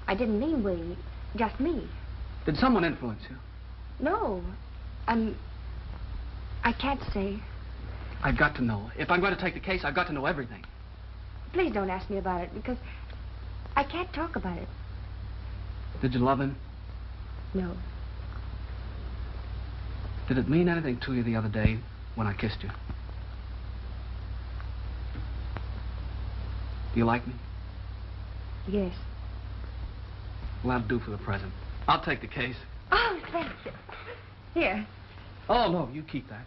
I didn't mean we, just me. Did someone influence you? No. I can't say. I've got to know. If I'm going to take the case, I've got to know everything. Please don't ask me about it because I can't talk about it. Did you love him? No. Did it mean anything to you the other day when I kissed you? Do you like me? Yes. Well, that'll do for the present. I'll take the case. Oh, thank you. Here. Oh, no, you keep that.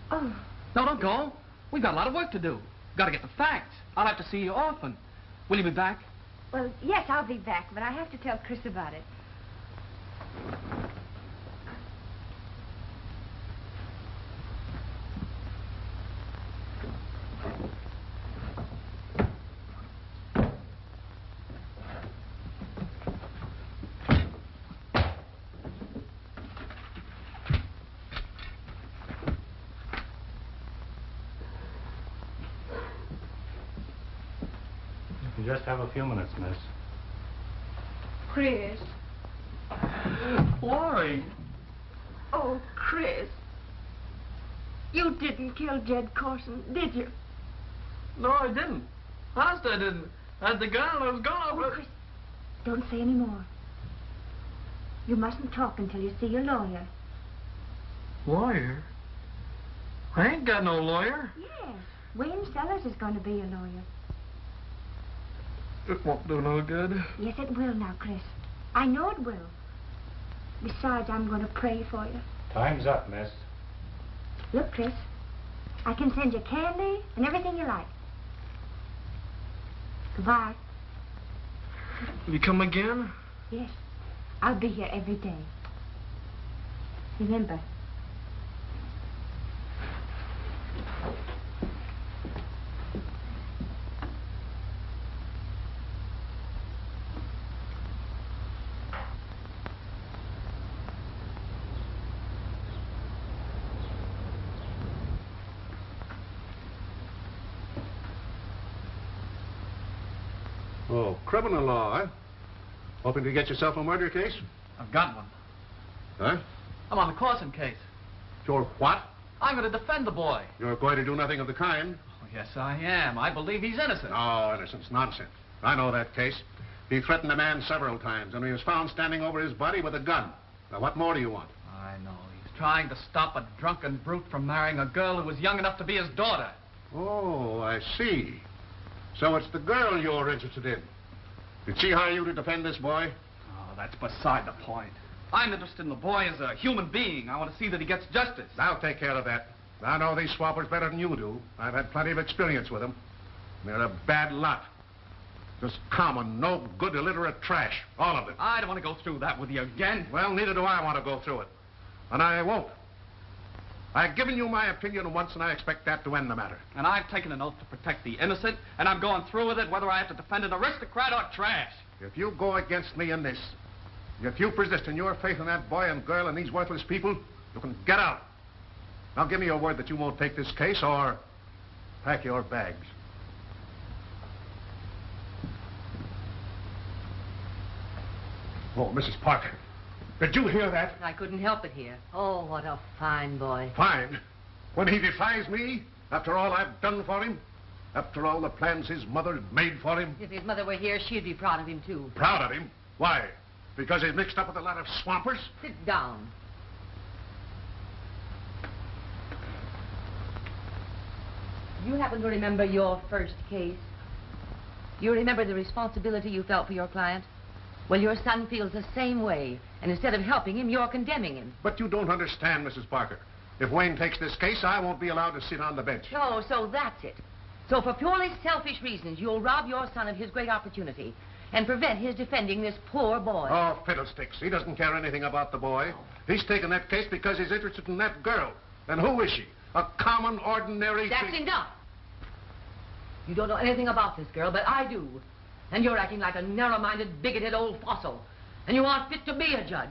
Oh. No, don't go. We've got a lot of work to do. Got to get the facts. I'll have to see you often. Will you be back? Well, yes, I'll be back, but I have to tell Chris about it. You just have a few minutes, miss. Chris. Laurie. Oh, Chris. You didn't kill Jed Corson, did you? No, I didn't. Honest, I didn't. I had the gun and I was gone. Oh, Chris, don't say any more. You mustn't talk until you see your lawyer. Lawyer? I ain't got no lawyer. Yes. William Sellers is going to be your lawyer. It won't do no good. Yes, it will now, Chris. I know it will. Besides, I'm going to pray for you. Time's up, miss. Look, Chris, I can send you candy and everything you like. Goodbye. Will you come again? Yes. I'll be here every day. Remember. Oh, criminal law, eh? Hoping to get yourself a murder case? I've got one. Huh? I'm on the Corson case. You're what? I'm going to defend the boy. You're going to do nothing of the kind? Oh, yes, I am. I believe he's innocent. Oh, innocence. Nonsense. I know that case. He threatened a man several times, and he was found standing over his body with a gun. Now, what more do you want? I know. He's trying to stop a drunken brute from marrying a girl who was young enough to be his daughter. Oh, I see. So it's the girl you're interested in. Did she hire you to defend this boy? Oh, that's beside the point. I'm interested in the boy as a human being. I want to see that he gets justice. I'll take care of that. I know these swappers better than you do. I've had plenty of experience with them. They're a bad lot. Just common, no good, illiterate trash. All of them. I don't want to go through that with you again. Well, neither do I want to go through it. And I won't. I've given you my opinion once, and I expect that to end the matter. And I've taken an oath to protect the innocent, and I'm going through with it whether I have to defend an aristocrat or trash. If you go against me in this, if you persist in your faith in that boy and girl and these worthless people, you can get out. Now give me your word that you won't take this case or pack your bags. Oh, Mrs. Parker, did you hear that? I couldn't help it here. Oh, what a fine boy. Fine. When he defies me, after all I've done for him, after all the plans his mother made for him. If his mother were here, she'd be proud of him, too. Proud of him? Why? Because he's mixed up with a lot of swampers? Sit down. You happen to remember your first case? You remember the responsibility you felt for your client? Well, your son feels the same way, and instead of helping him, you're condemning him. But you don't understand, Mrs. Parker. If Wayne takes this case, I won't be allowed to sit on the bench. Oh, so that's it. So for purely selfish reasons, you'll rob your son of his great opportunity and prevent his defending this poor boy. Oh, fiddlesticks. He doesn't care anything about the boy. He's taken that case because he's interested in that girl. And who is she? A common, ordinary... That's enough. You don't know anything about this girl, but I do. And you're acting like a narrow-minded, bigoted old fossil. And you aren't fit to be a judge.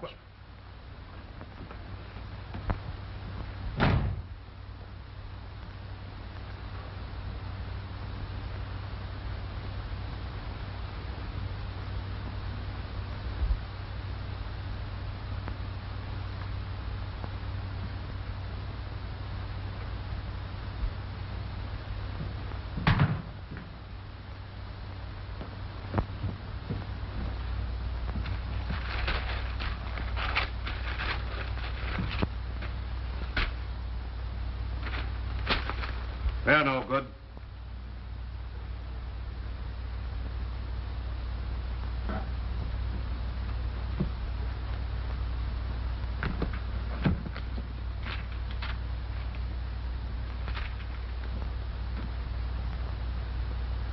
They're no good.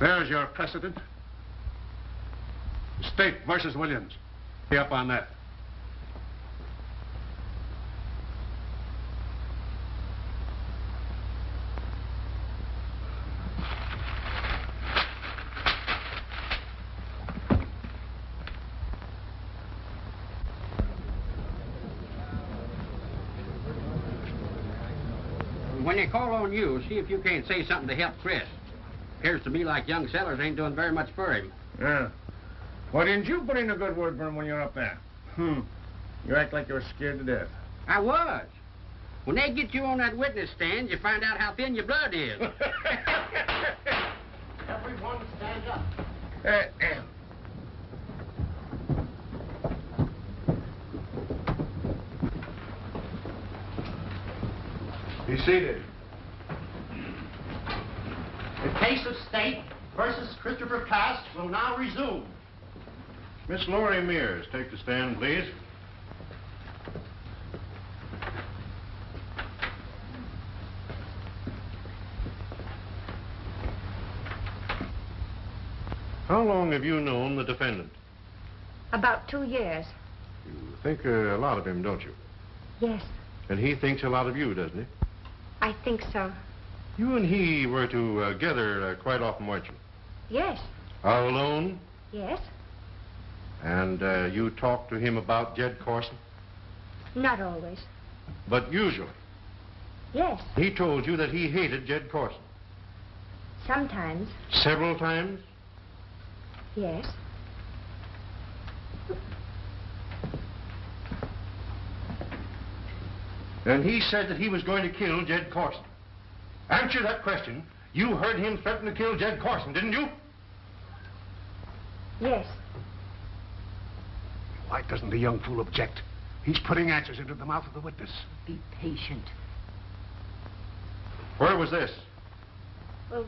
There's your precedent. State versus Williams. Be up on that. When they call on you, see if you can't say something to help Chris. Appears to me like young Sellers ain't doing very much for him. Yeah. Why didn't you put in a good word for him when you're up there? You act like you're scared to death. I was. When they get you on that witness stand, you find out how thin your blood is. Everyone stand up. Be seated. The case of State versus Christopher Cass will now resume. Miss Laurie Mears, take the stand, please. How long have you known the defendant? About 2 years. You think a lot of him, don't you? Yes, And he thinks a lot of you, doesn't he? I think so. You and he were together quite often, weren't you? Yes, All alone? yes. And you talked to him about Jed Corson? Not always. But usually. Yes, He told you that he hated Jed Corson. sometimes. Several times? Yes. And he said that he was going to kill Jed Corson. Answer that question. You heard him threaten to kill Jed Corson, didn't you? Yes. Why doesn't the young fool object? He's putting answers into the mouth of the witness. Be patient. Where was this? Well,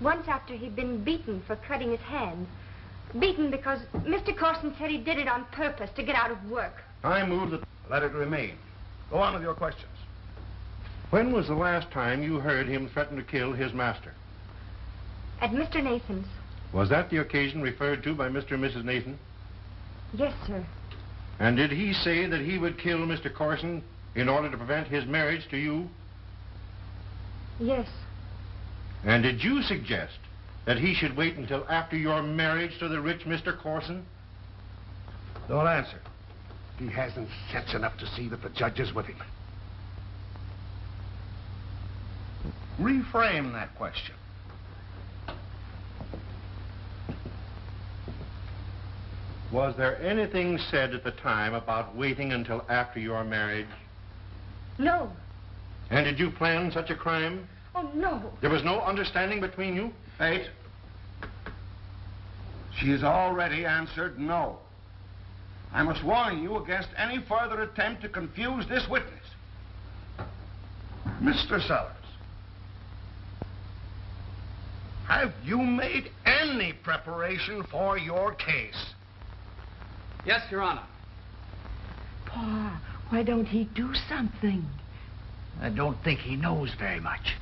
once after he'd been beaten for cutting his hand. Beaten because Mr. Corson said he did it on purpose to get out of work. I move that... Let it remain. Go on with your questions. When was the last time you heard him threaten to kill his master? At Mr. Nathan's. Was that the occasion referred to by Mr. and Mrs. Nathan? Yes, sir. And did he say that he would kill Mr. Corson in order to prevent his marriage to you? Yes. And did you suggest that he should wait until after your marriage to the rich Mr. Corson? Don't answer. He hasn't sense enough to see that the judge is with him. Reframe that question. Was there anything said at the time about waiting until after your marriage? No. And did you plan such a crime? Oh, no. There was no understanding between you? Wait. She has already answered no. I must warn you against any further attempt to confuse this witness. Mr. Sellers, have you made any preparation for your case? Yes, Your Honor. Pa, why don't he do something? I don't think he knows very much.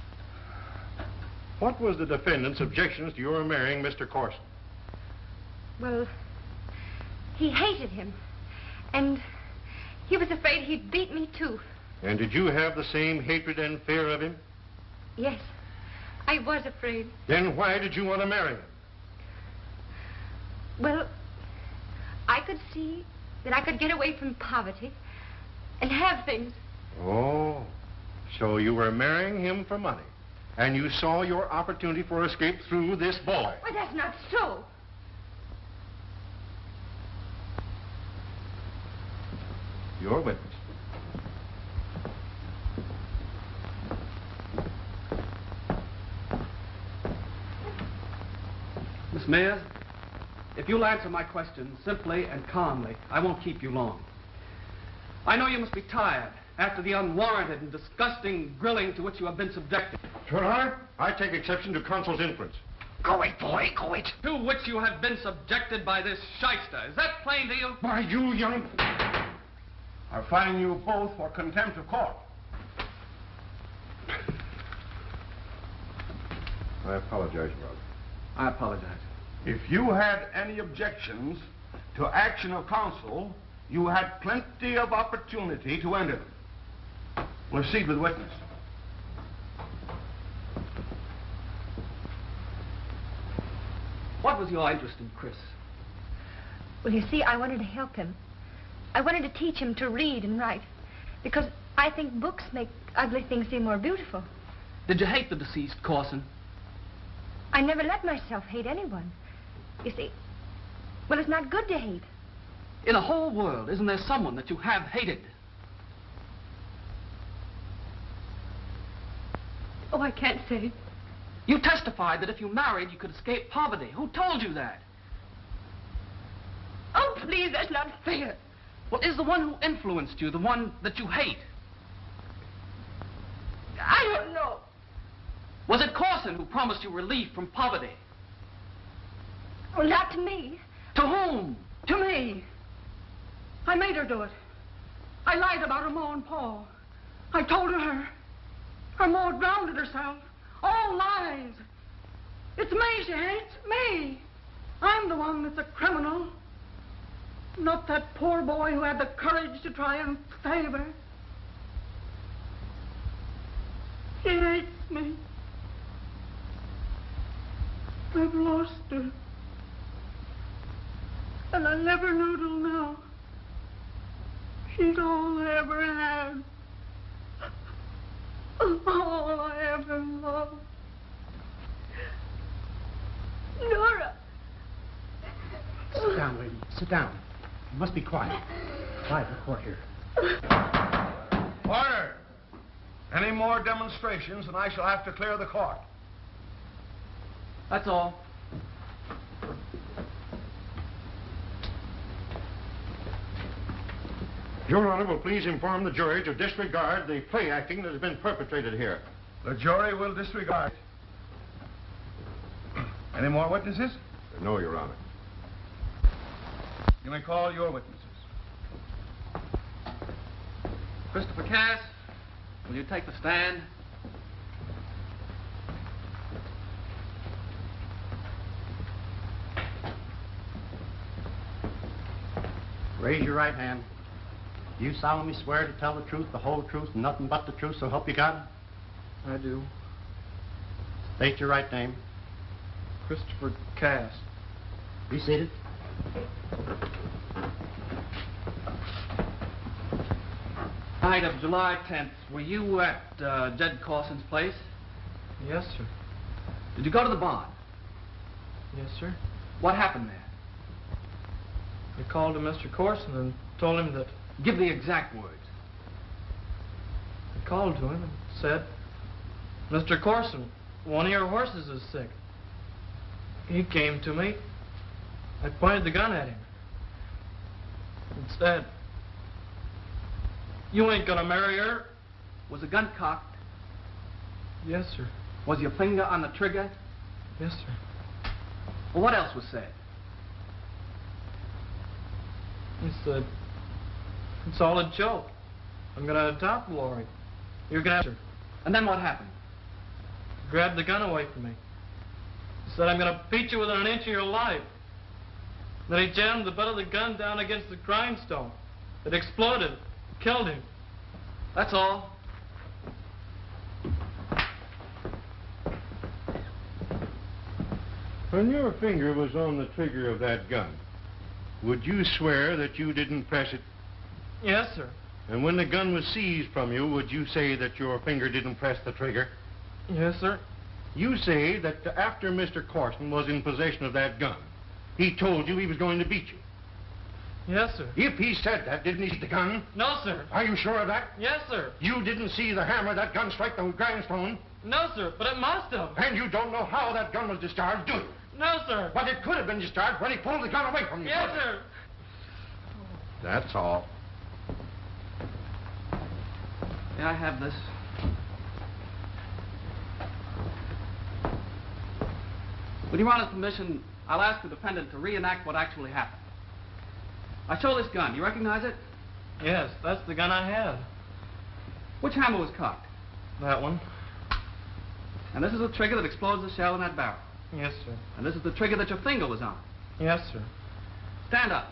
What was the defendant's objections to your marrying Mr. Corson? Well, he hated him. And he was afraid he'd beat me, too. And did you have the same hatred and fear of him? Yes, I was afraid. Then why did you want to marry him? Well, I could see that I could get away from poverty and have things. Oh, so you were marrying him for money. And you saw your opportunity for escape through this boy. Well, that's not so. Your witness. Miss Mayor, if you'll answer my question simply and calmly, I won't keep you long. I know you must be tired after the unwarranted and disgusting grilling to which you have been subjected. Your Honor, I take exception to counsel's inference. Go it, boy, go it. To which you have been subjected by this shyster. Is that plain to you? Why, you young... I fine you both for contempt of court. I apologize, Rob. I apologize. If you had any objections to action of counsel, you had plenty of opportunity to enter them. Proceed with witness. What was your interest in Chris? Well, you see, I wanted to help him. I wanted to teach him to read and write. Because I think books make ugly things seem more beautiful. Did you hate the deceased, Corson? I never let myself hate anyone. You see, well, it's not good to hate. In the whole world, isn't there someone that you have hated? Oh, I can't say. You testified that if you married, you could escape poverty. Who told you that? Oh, please, that's not fair. Well, is the one who influenced you the one that you hate? I don't know. Was it Corson who promised you relief from poverty? Well, not to me. To whom? To me. I made her do it. I lied about her Ma and Pa. I told her Ma drowned herself. All lies. It's me she hates, me. I'm the one that's a criminal. Not that poor boy who had the courage to try and save her. She hates me. I've lost her. And I never knew till now. She's all I ever had. All I ever loved. Nora! Sit down, lady. Sit down. You must be quiet. Quiet in the court here. Order! Any more demonstrations and I shall have to clear the court. That's all. Your Honor will please inform the jury to disregard the play acting that has been perpetrated here. The jury will disregard. Any more witnesses? No, Your Honor. You may call your witnesses. Christopher Cass, will you take the stand? Raise your right hand. Do you solemnly swear to tell the truth, the whole truth, and nothing but the truth, so help you God? I do. State your right name. Christopher Cass. Be seated. Night of July 10th, were you at Jed Corson's place? Yes, sir. Did you go to the barn? Yes, sir. What happened there? I called to Mr. Corson and told him that... Give the exact words. I called to him and said, Mr. Corson, one of your horses is sick. He came to me. I pointed the gun at him. Instead, you ain't gonna marry her. Was the gun cocked? Yes, sir. Was your finger on the trigger? Yes, sir. Well, what else was said? He said, it's all a joke. I'm gonna adopt Laurie. You're gonna have her. And then what happened? He grabbed the gun away from me. He said, I'm gonna beat you within an inch of your life. Then he jammed the butt of the gun down against the grindstone. It exploded. Killed him. That's all. When your finger was on the trigger of that gun, would you swear that you didn't press it? Yes, sir. And when the gun was seized from you, would you say that your finger didn't press the trigger? Yes, sir. You say that after Mr. Corson was in possession of that gun, he told you he was going to beat you. Yes, sir. If he said that, didn't he see the gun? No, sir. Are you sure of that? Yes, sir. You didn't see the hammer of that gun strike the grindstone? No, sir, but it must have. And you don't know how that gun was discharged, do you? No, sir. But it could have been discharged when he pulled the gun away from you. Yes, sir. That's all. May I have this? With Your Honor's permission, I'll ask the defendant to reenact what actually happened. I show this gun. You recognize it? Yes, that's the gun I had. Which hammer was cocked? That one. And this is the trigger that explodes the shell in that barrel. Yes, sir. And this is the trigger that your finger was on. Yes, sir. Stand up.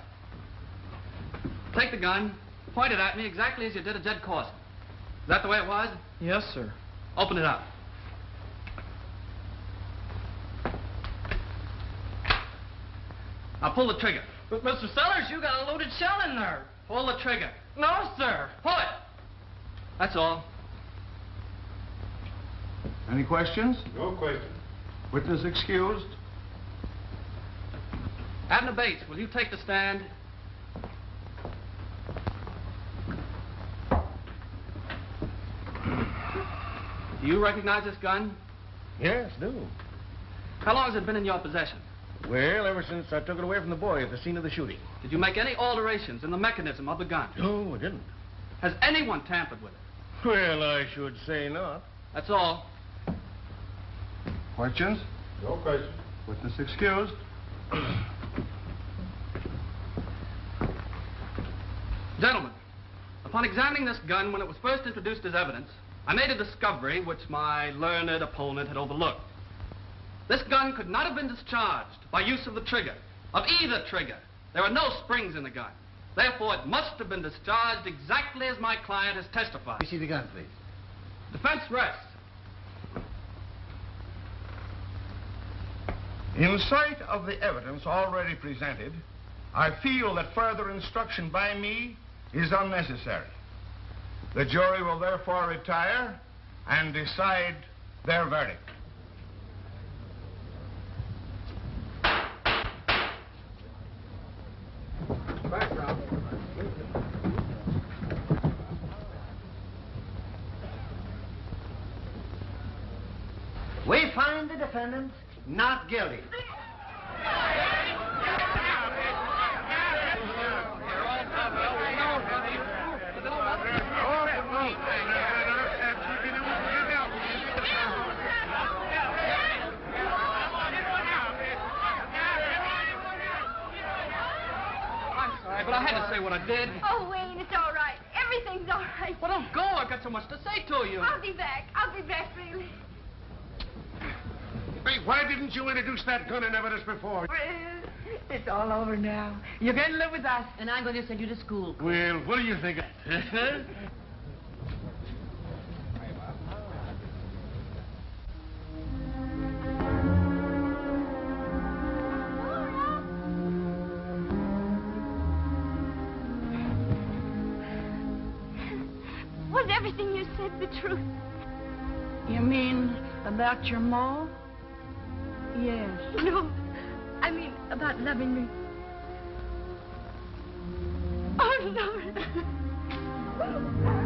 Take the gun, point it at me exactly as you did at Jed Corson. Is that the way it was? Yes, sir. Open it up. Now pull the trigger. But, Mr. Sellers, you got a loaded shell in there. Pull the trigger. No, sir. Pull it. That's all. Any questions? No question. Witness excused. Abner Bates, will you take the stand? Do you recognize this gun? Yes, do. How long has it been in your possession? Well, ever since I took it away from the boy at the scene of the shooting. Did you make any alterations in the mechanism of the gun? No, I didn't. Has anyone tampered with it? Well, I should say not. That's all. Questions? No question. Witness excused. Gentlemen, upon examining this gun when it was first introduced as evidence, I made a discovery which my learned opponent had overlooked. This gun could not have been discharged by use of the trigger, of either trigger. There are no springs in the gun. Therefore, it must have been discharged exactly as my client has testified. Let me see the gun, please. Defense rests. In sight of the evidence already presented, I feel that further instruction by me is unnecessary. The jury will therefore retire and decide their verdict. We find the defendant not guilty. But I had to say what I did. Oh, Wayne, it's all right. Everything's all right. Well, don't go. I've got so much to say to you. I'll be back. I'll be back, really. Hey, why didn't you introduce that gun in evidence before? Well, it's all over now. You're going to live with us. And I'm going to send you to school. Well, what do you think? Was everything you said the truth? You mean about your ma? Yes. No. I mean about loving me. Oh, no.